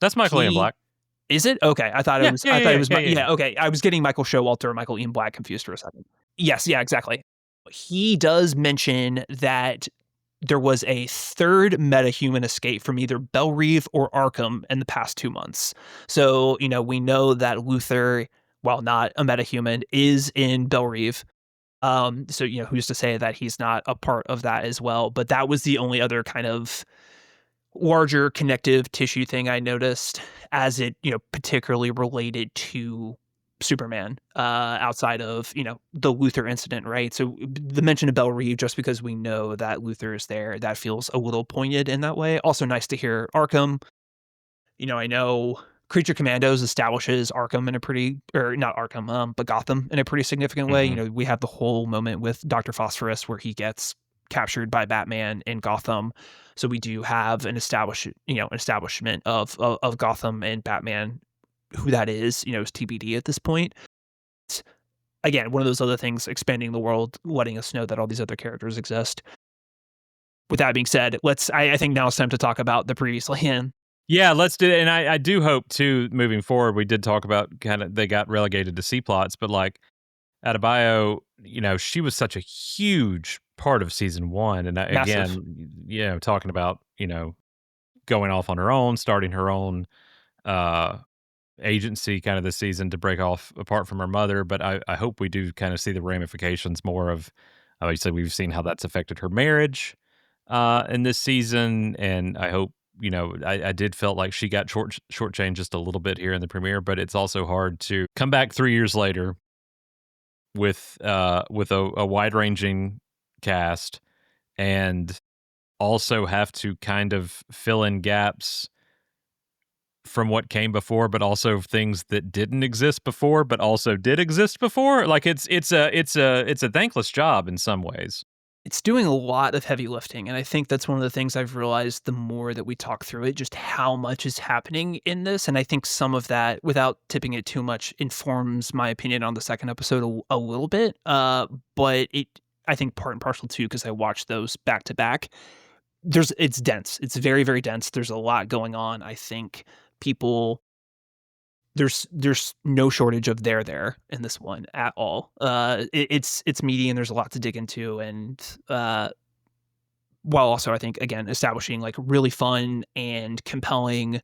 That's Michael Ian He Black. is it? Okay. I thought it Yeah, was yeah, yeah, yeah, yeah, yeah. yeah, okay. I was getting Michael Showalter and Michael Ian Black confused for a second. Yes, yeah, exactly. He does mention that there was a third metahuman escape from either Belle Reve or Arkham in the past 2 months. So, we know that Luther, while not a metahuman, is in Belle Reve. So, who's to say that he's not a part of that as well? But that was the only other kind of larger connective tissue thing I noticed as it, particularly related to Superman, outside of, the Luther incident, right? So the mention of Belle Reve, just because we know that Luther is there, that feels a little pointed in that way. Also nice to hear Arkham. I know Creature Commandos establishes Arkham in a pretty, or not Arkham, but Gotham in a pretty significant way. Mhm. We have the whole moment with Dr. Phosphorus where he gets captured by Batman in Gotham. So we do have an establishment of Gotham and Batman. Who that is TBD at this point. Again, one of those other things, expanding the world, letting us know that all these other characters exist. With that being said, I think now it's time to talk about the previously in. Yeah, let's do it, and I do hope too, moving forward, we did talk about kinda they got relegated to C plots, but, like, Adebayo, she was such a huge part of season 1, and, Massive. again, talking about, going off on her own, starting her own, uh, agency kinda this season to break off apart from her mother, but I hope we do kinda see the ramifications more of obviously, we've seen how that's affected her marriage, in this season, and I hope, I did felt like she got shortchanged just a little bit here in the premiere, but it's also hard to come back 3 years later with a wide-ranging cast and also have to kind of fill in gaps from what came before, but also things that didn't exist before, but also did exist before. Like it's a thankless job in some ways. It's doing a lot of heavy lifting, and I think that's one of the things I've realized the more that we talk through it, just how much is happening in this, and I think some of that, without tipping it too much, informs my opinion on the second episode a little bit, but I think part and parcel too, because I watched those back to back. it's dense. It's very, very dense. There's a lot going on. I think people there's no shortage of there in this one at all. It's meaty and there's a lot to dig into, and while also I think again establishing like really fun and compelling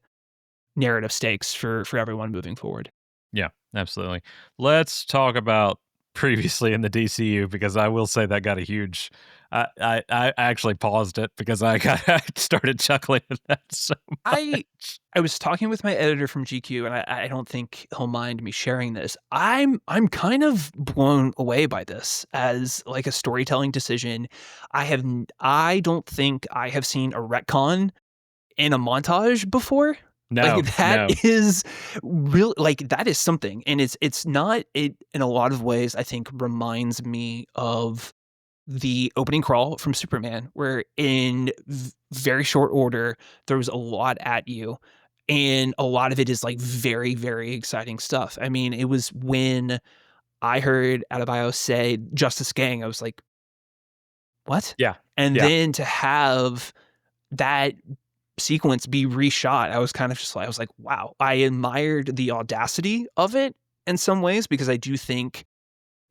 narrative stakes for everyone moving forward. Yeah, absolutely. Let's talk about previously in the DCU because I will say that got a huge. I actually paused it because I started chuckling at that so I much. I was talking with my editor from GQ, and I don't think he'll mind me sharing this. I'm kind of blown away by this as like a storytelling decision. I don't think I have seen a retcon in a montage before. Like No, that no, is real like that is something. And it's not it in a lot of ways I think reminds me of the opening crawl from Superman, where in very short order, throws a lot at you. And a lot of it is like very, very exciting stuff. I mean, it was when I heard Adebayo say Justice Gang, I was like, what? yeah, And yeah. then to have that sequence be reshot, I was kind of just like, I was like, wow, I admired the audacity of it in some ways because I do think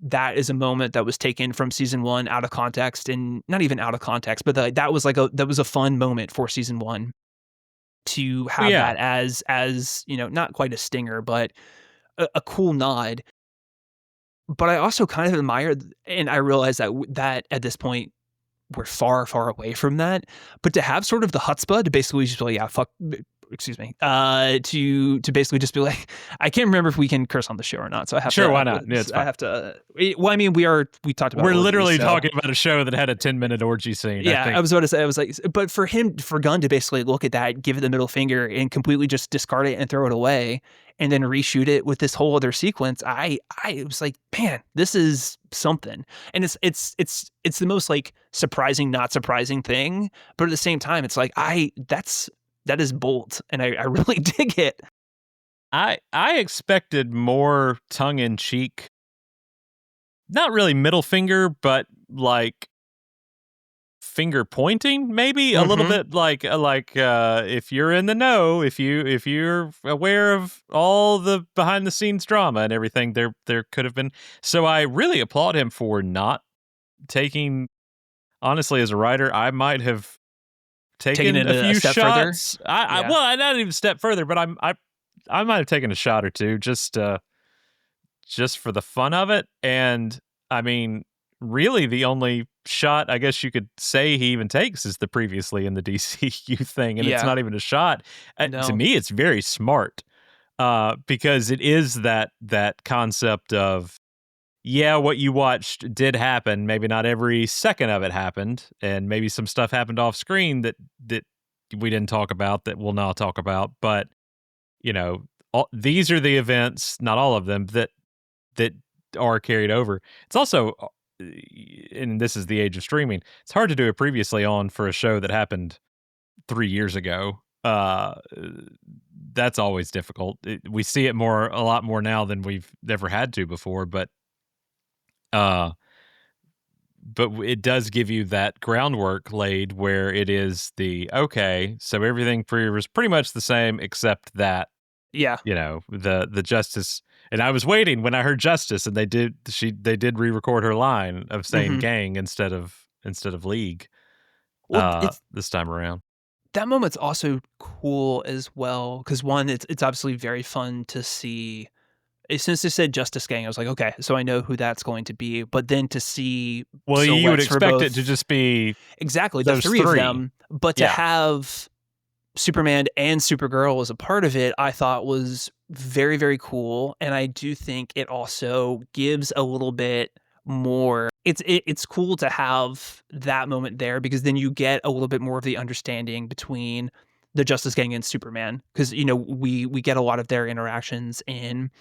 that is a moment that was taken from season 1 out of context and not even out of context, but that was like that was a fun moment for season 1 to Well, have yeah, that as, you know, not quite a stinger, but a cool nod. But I also kind of admire and I realize that that at this point we're far, far away from that. But to have sort of the chutzpah to basically just be like, yeah, fuck, excuse me, to basically just be like, I can't remember if we can curse on the show or not. So sure, why not? Yeah, it's I fine. have to. Well, I mean, we talked about We're orgies, literally so talking about a show that had a 10-minute orgy scene. I yeah, I think. was about to say, I was like, but for Gunn to basically look at that, give it the middle finger, and completely just discard it and throw it away, and then reshoot it with this whole other sequence, I was like, man, this is something, and it's the most like surprising, not surprising thing, but at the same time, it's like that is bold, and I really dig it. I expected more tongue in cheek, not really middle finger, but like finger pointing maybe a little Mm-hmm. bit if you're in the know, if you're aware of all the behind the scenes drama and everything, there could have been. So I really applaud him for not taking, honestly, as a writer I might have Taking taken it a a few step further, shots. I yeah, well, I not even a step further, but I might have taken a shot or two just for the fun of it. And I mean, really, the only shot I guess you could say he even takes is the previously in the DCU thing, and it's yeah, not even a shot. To no, me, it's very smart because it is that concept of, yeah, what you watched did happen. Maybe not every second of it happened, and maybe some stuff happened off screen that we didn't talk about that we'll now talk about. But you know, these are the events, not all of them, that are carried over. It's also, and this is the age of streaming. It's hard to do it previously on for a show that happened 3 years ago. That's always difficult. We see it a lot more now than we've ever had to before. Uh, but it does give you that groundwork laid where it is the okay. So everything was pretty much the same except that, yeah, the justice. And I was waiting when I heard justice, and they did re-record her line of saying mm-hmm. gang instead of league Well, it's this time around. that moment's also cool as well because one, it's obviously very fun to see. As soon as they said Justice Gang, I was like, okay, so I know who that's going to be. But then to see Well, you would silhouettes for expect it to both, just be exactly the those three of three. them, but to Yeah. have Superman and Supergirl as a part of it, I thought was very, very cool. And I do think it also gives a little bit more. It's cool to have that moment there because then you get a little bit more of the understanding between the Justice Gang and Superman because you know we get a lot of their interactions in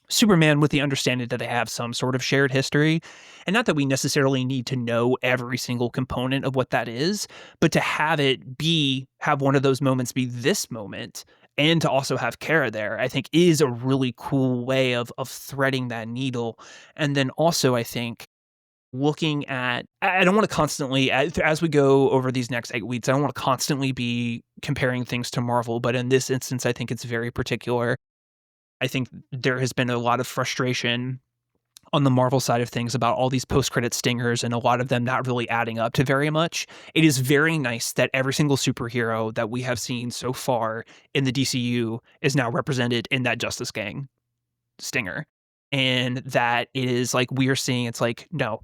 Superman with the understanding that they have some sort of shared history. And not that we necessarily need to know every single component of what that is, but to have one of those moments be this moment and to also have Kara there, I think is a really cool way of threading that needle. And then also I think looking at, I don't want to constantly, as we go over these next 8 weeks, I don't want to constantly be comparing things to Marvel, but in this instance, I think it's very particular. I think there has been a lot of frustration on the Marvel side of things about all these post-credit stingers and a lot of them not really adding up to very much. It is very nice that every single superhero that we have seen so far in the DCU is now represented in that Justice Gang stinger. And that it is like we are seeing, it's like, no,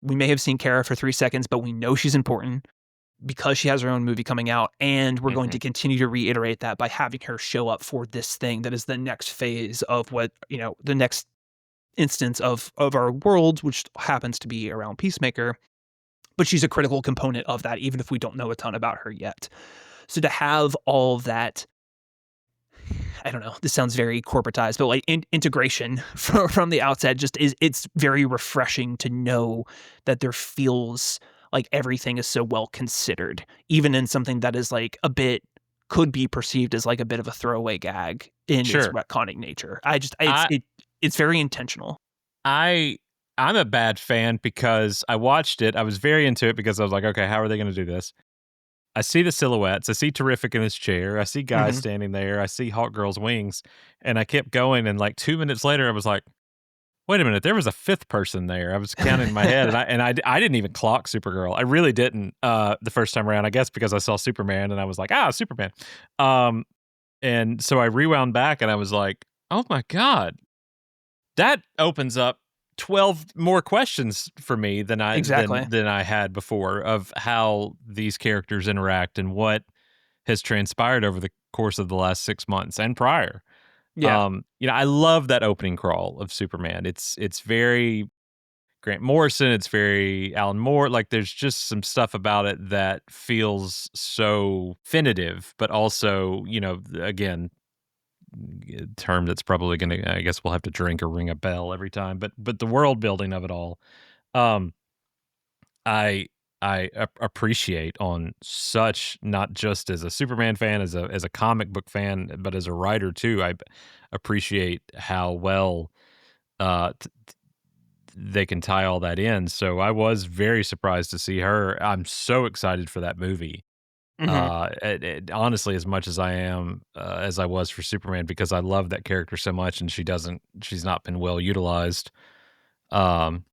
we may have seen Kara for 3 seconds, but we know she's important because she has her own movie coming out, and we're going Mhm. to continue to reiterate that by having her show up for this thing that is the next phase of what, the next instance of our world, which happens to be around Peacemaker, but she's a critical component of that, even if we don't know a ton about her yet. So to have all of that, I don't know, this sounds very corporatized, but like integration from the outset just is, it's very refreshing to know that there feels like everything is so well considered, even in something that is like a bit, could be perceived as like a bit of a throwaway gag in its Sure. retconning nature. I just, I it's very intentional. I I'm a bad fan because I watched it. I was very into it because I was like, okay, how are they going to do this? I see the silhouettes. I see Terrific in his chair. I see guys Mhm. standing there. I see Hawk Girl's wings, and I kept going. And like 2 minutes later, I was like, wait a minute, there was a fifth person there. I was counting in my head, and I didn't even clock Supergirl. I really didn't the first time around. I guess because I saw Superman, and I was like, Superman. Um, and so I rewound back, and I was like, oh my god, that opens up 12 more questions for me than I Exactly. had before of how these characters interact and what has transpired over the course of the last 6 months and prior. Yeah. I love that opening crawl of Superman. It's very Grant Morrison, it's very Alan Moore, like, there's just some stuff about it that feels so definitive, but also, again, term that's probably gonna, I guess we'll have to drink or ring a bell every time, but the world building of it all, um, I appreciate on such, not just as a Superman fan, as a comic book fan, but as a writer too. Appreciate how well they can tie all that in. So I was very surprised to see her. I'm so excited for that movie. Mhm. Honestly, as much as I am, as I was for Superman, because I love that character so much, and she's not been well utilized. Um,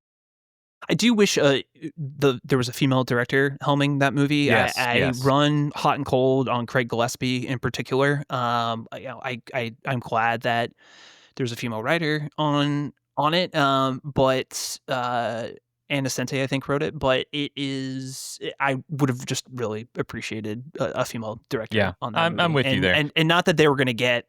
I do wish, there was a female director helming that movie. yes, I yes, run hot and cold on Craig Gillespie in particular. I'm glad that there's a female writer on it, but, Anna Sente, I think, wrote it, but I would have just really appreciated a female yeah. director on that I'm movie, with you there. and not that they were gonna get,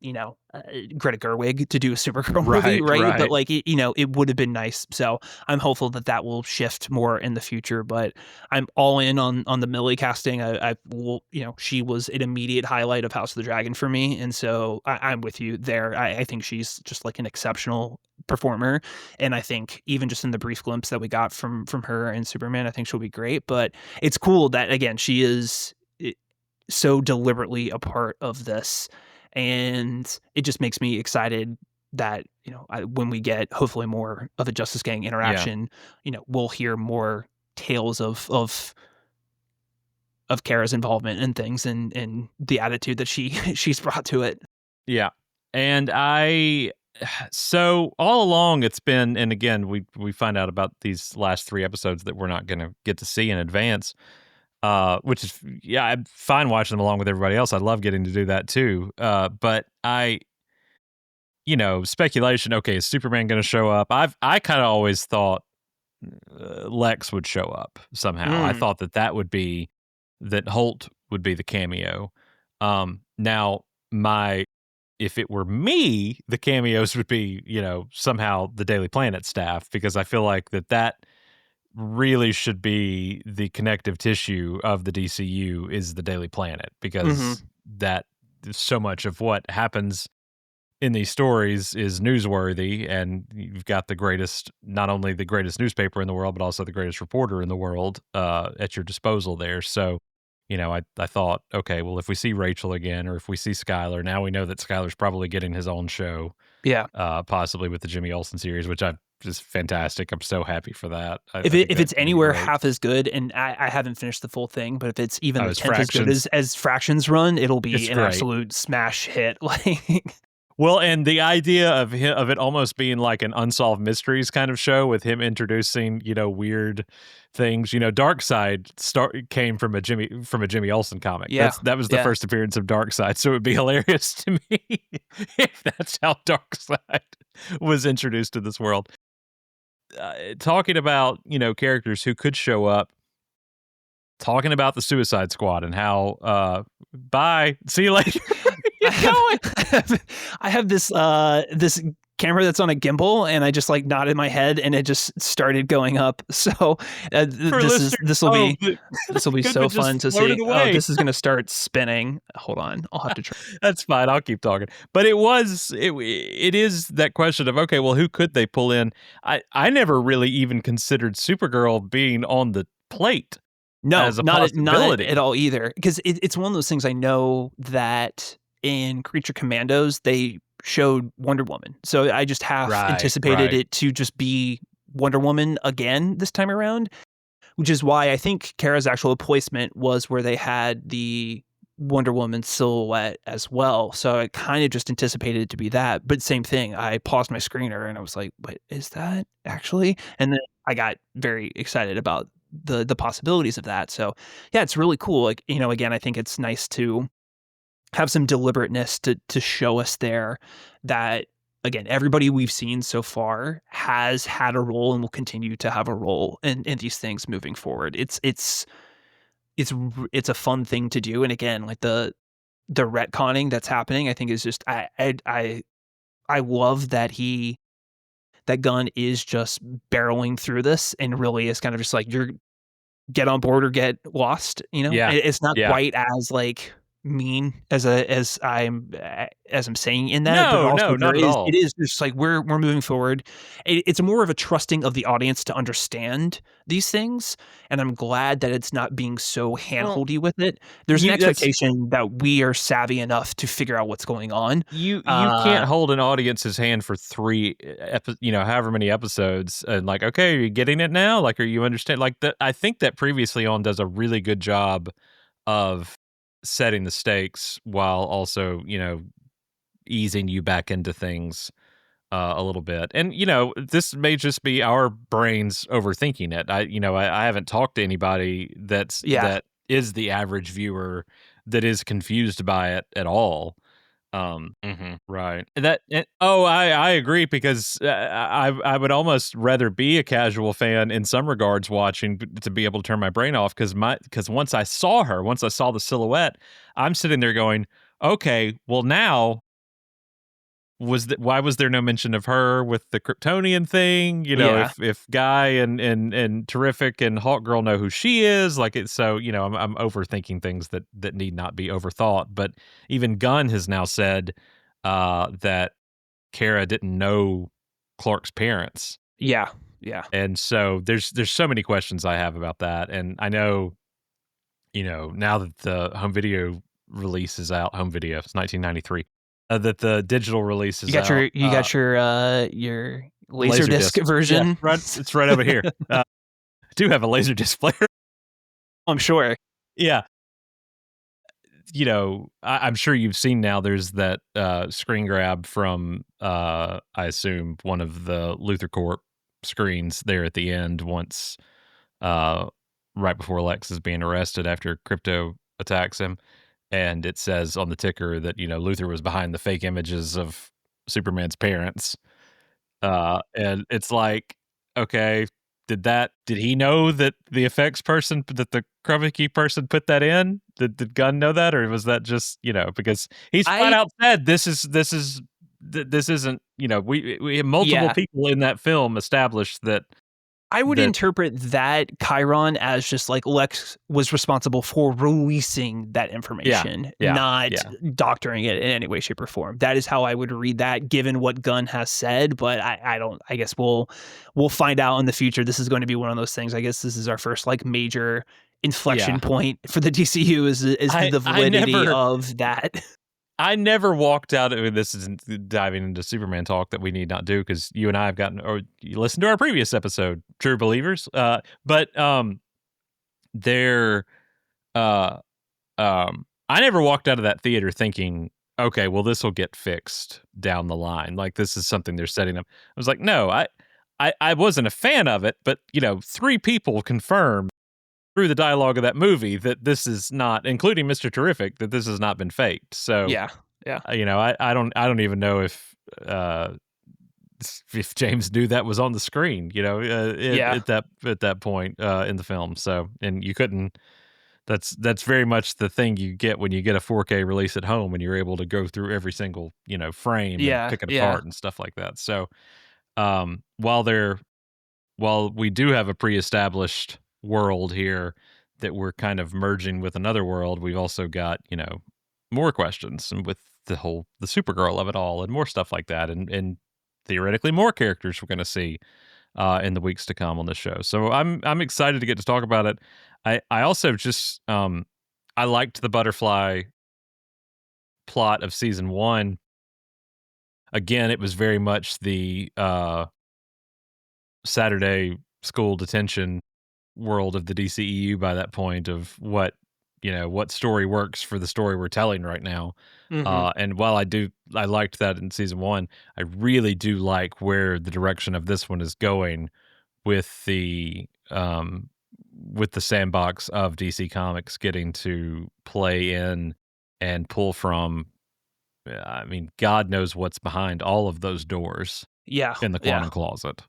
Greta Gerwig to do a Supergirl movie, Right, right? But right. like, it would have been nice. So I'm hopeful that that will shift more in the future. But I'm all in on the Millie casting. I will, she was an immediate highlight of House of the Dragon for me, and so I'm with you there. I think she's just like an exceptional performer, and I think even just in the brief glimpse that we got from her and Superman, I think she'll be great. But it's cool that again she is so deliberately a part of this, and it just makes me excited that when we get hopefully more of a Justice Gang Yeah, interaction, we'll hear more tales of Kara's involvement in things and the attitude that she's brought to it. yeah. And so all along it's been, and again, we find out about these last 3 episodes that we're not gonna get to see in advance, which is, yeah, I'm fine watching them along with everybody else. I love getting to do that too. But speculation. Okay, is Superman going to show up? I kind of always thought Lex would show up somehow. I Mm, thought that would be that Holt would be the cameo. Now my if it were me, the cameos would be, somehow the Daily Planet staff, because I feel like that really should be the connective tissue of the DCU is the Daily Planet, mhm, because that so much of what happens in these stories is newsworthy, and you've got the greatest, not only the greatest newspaper in the world, but also the greatest reporter in the world at your disposal there. So, I thought, okay, well, if we see Rachel again, or if we see Skylar, now we know that Skylar's probably getting his own show, yeah. possibly with the Jimmy Olsen series, which I just fantastic. I'm so happy for that. If I think it's that's gonna be anywhere great. half as good, and I haven't finished the full thing, but if it's even Oh, a his tenth as good fractions. as Fractions Run, it'll It's be an great. absolute smash hit. Like, Well, and the idea of of it almost being like an unsolved mysteries kind of show with him introducing, weird things. Darkseid came from a Jimmy Olsen comic. yeah, That was the yeah. first appearance of Darkseid, so it would be hilarious to me if that's how Darkseid was introduced to this world. Talking about, characters who could show up, talking about the Suicide Squad and how bye, see you later. I You're have going. I have this camera that's on a gimbal, and I just, like, nodded my head, and it just started going up. So, For listeners, this will oh, be the so Goodman just fun to floated see. Oh, away. this is gonna start spinning. Hold on, I'll have to try. That's fine. I'll keep talking. But it is that question of, okay, well, who could they pull in? I never really even considered Supergirl being on the plate No, as a not at possibility. all either, 'cause it's one of those things. I know that in Creature Commandos, they showed Wonder Woman, so I just half Right, anticipated right. it to just be Wonder Woman again this time around, which is why I think Kara's actual placement was where they had the Wonder Woman silhouette as well, so I kinda just anticipated it to be that, but same thing, I paused my screener and I was like, "Wait, is that actually?" And then I got very excited about the possibilities of that, so, yeah, it's really cool. Like, again, I think it's nice to have some deliberateness to show us there that, again, everybody we've seen so far has had a role and will continue to have a role in these things moving forward. It's a fun thing to do, and again, like, the retconning that's happening, I think is just I love that Gunn is just barreling through this and really is kind of just like, you're get on board or get lost, you know? Yeah. It's not Yeah. quite as, like, mean as I'm saying in that, but No, also no, not at it all. is just like we're moving forward. It's more of a trusting of the audience to understand these things, and I'm glad that it's not being so Well, handholdy with it. There's an that's expectation that we are savvy enough to figure out what's going on. you Uh, can't hold an audience's hand for however many episodes and like, okay, are you getting it now? Like, are you understand? Like, I think that Previously On does a really good job of setting the stakes while also, easing you back into things a little bit. And this may just be our brains overthinking it. I haven't talked to anybody yeah, that is the average viewer that is confused by it at all. Right. I agree because I would almost rather be a casual fan in some regards watching to be able to turn my brain off because once I saw the silhouette, I'm sitting there going, okay, well now why was there no mention of her with the Kryptonian thing? yeah. If Guy and Terrific and Hawk Girl know who she is, like it's so, I'm overthinking things that need not be overthought. But even Gunn has now said that Kara didn't know Clark's parents. Yeah, yeah. And so there's so many questions I have about that. And I know, now that the release is out, home video, it's 1993, that the digital release is out. You got your Laser Laserdisc discs. Yeah, version? right. It's right over here. I do have a laser disc player. I'm sure. Yeah. I'm sure you've seen now there's that screen grab from I assume one of the Luther Corp screens there at the end once uh right before Lex is being arrested after Crypto attacks him. And it says on the ticker that, Luther was behind the fake images of Superman's parents. And it's like, okay, did he know that the Chroma key person put that in? Did Gunn know that, or was that just, because he's flat I out said this isn't, we have multiple Yeah. people in that film established I would that interpret that Chiron as just like Lex was responsible for releasing that yeah, information, yeah, not yeah, doctoring it in any way, shape, or form. That is how I would read that, given what Gunn has said. But I don't. I guess we'll find out in the future. This is going to be one of those things. I guess this is our first like major yeah. inflection point for the DCU is I the I validity never of that. I never walked out of this isn't diving into Superman talk that we need not do because you and I have gotten or you listened to our previous episode, True Believers. But there uh I never walked out of that theater thinking, okay, well, this will get fixed down the line. Like this is something they're setting up. I was like, no, I wasn't a fan of it, but you know, 3 people confirmed through the dialogue of that movie that this is not, including Mr. Terrific, that this has not been faked. So, Yeah, yeah, you know, I don't even know uh, if James knew that was on the screen, you know, yeah, at that point in the film. So, and you couldn't. That's very much the thing you get when you get a 4K release at home, and you're able to go through every single you know frame and yeah, pick it yeah, apart and stuff like that. So, while while we do have a pre-established world here that we're kind of merging with another world, we've also got, you know, more questions and with the Supergirl of it all and more stuff like that and theoretically more characters we're going to see in the weeks to come on this show. So I'm excited to get to talk about it. I also just I liked the butterfly plot of season 1. Again, it was very much the Saturday school detention world of the DCEU by that point of what you know what story works for the story we're telling right now. hmm And while I liked that in season 1, I really do like where the direction of this one is going with the sandbox of DC Comics getting to play in and pull from. I mean, God knows what's behind all of those doors yeah, in the yeah. Quantum Closet.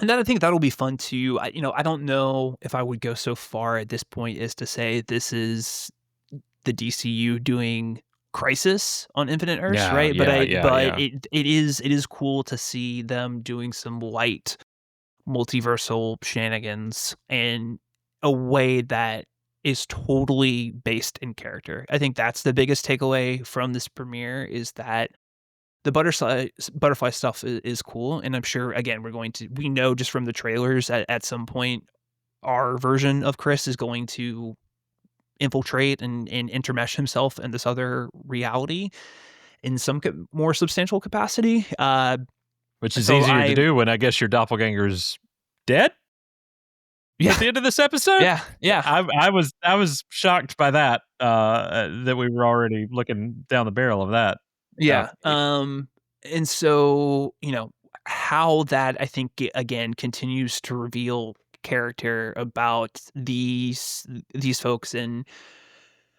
And then I think that'll be fun too. I don't know if I would go so far at this point as to say this is the DCU doing Crisis on Infinite Earths, Yeah, right? But yeah, I yeah, but yeah. it is cool to see them doing some light multiversal shenanigans in a way that is totally based in character. I think that's the biggest takeaway from this premiere is that the butterfly stuff is cool, and I'm sure again we know just from the trailers at some point our version of Chris is going to infiltrate and intermesh himself in this other reality in some more substantial capacity. Which is So easier to I do when I guess your doppelganger's dead yeah at the end of this episode? yeah yeah I was shocked by that, that we were already looking down the barrel of that. yeah. It And so how that I think again continues to reveal character about these folks and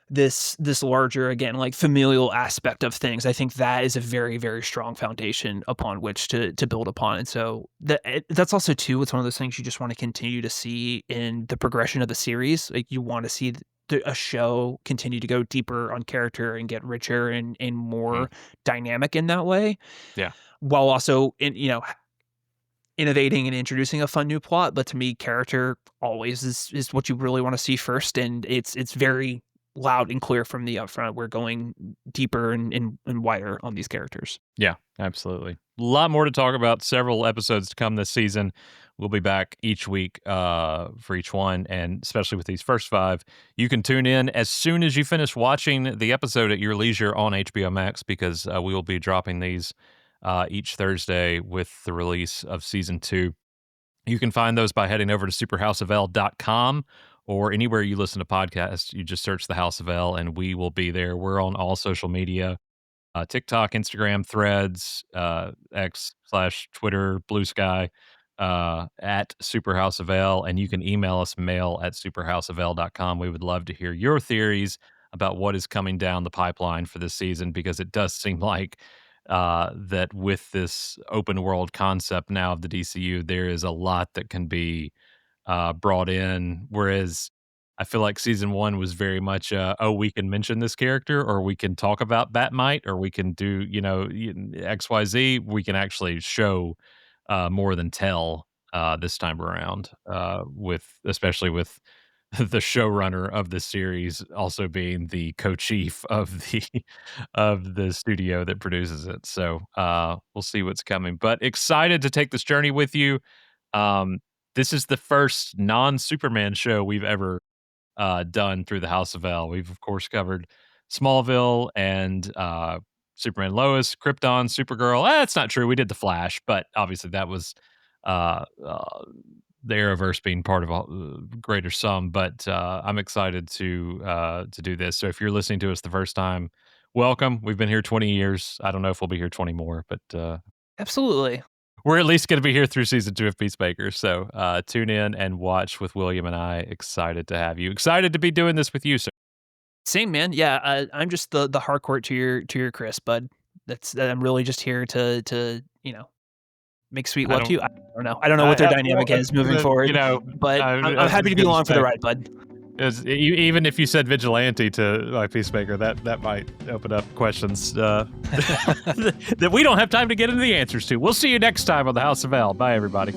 this larger again like familial aspect of things. I think that is a very very strong foundation upon which to build upon. And so that's also too it's one of those things you just want to continue to see in the progression of the series. Like you want to see a show continue to go deeper on character and get richer and mhm, more dynamic in that way, yeah. while also innovating and introducing a fun new plot. But to me, character always is what you really want to see first, and it's very loud and clear from the upfront. We're going deeper and wider on these characters. Yeah, absolutely. A lot more to talk about, several episodes to come this season. We'll be back each week for each one, and especially with these first 5. You can tune in as soon as you finish watching the episode at your leisure on HBO Max because we will be dropping these each Thursday with the release of season 2. You can find those by heading over to superhouseofl.com or anywhere you listen to podcasts. You just search the House of L and we will be there. We're on all social media, TikTok, Instagram, Threads, X/Twitter, Blue Sky, at Superhouse of L, and you can email us mail at superhouseofl.com. We would love to hear your theories about what is coming down the pipeline for this season because it does seem like that with this open world concept now of the DCU, there is a lot that can be brought in. Whereas I feel like season 1 was very much, oh, we can mention this character, or we can talk about Batmite, or we can do, you know, XYZ. We can actually show more than tell this time around, with especially with the showrunner of the series also being the co-chief of the of the studio that produces it. So we'll see what's coming. But excited to take this journey with you. Um, this is the first non-Superman show we've ever done through the House of L. We've of course covered Smallville and Superman Lois, Krypton, Supergirl. That's not true. We did the Flash, but obviously that was the Arrowverse being part of a greater sum. But I'm excited to do this. So if you're listening to us the first time, welcome. We've been here 20 years. I don't know if we'll be here 20 more, but Absolutely. we're at least going to be here through season 2 of Peacemaker. So tune in and watch with William and I. Excited to have you. Excited to be doing this with you, sir. Same, man. Yeah, I'm just the Harcourt to your Chris, bud. I'm really just here to make sweet I love to don't, you. I don't know what their dynamic is moving forward, but I'm happy to be along for the ride, bud. Even if you said vigilante to my Peacemaker, that might open up questions that we don't have time to get into the answers to. We'll see you next time on the House of L. Bye, everybody.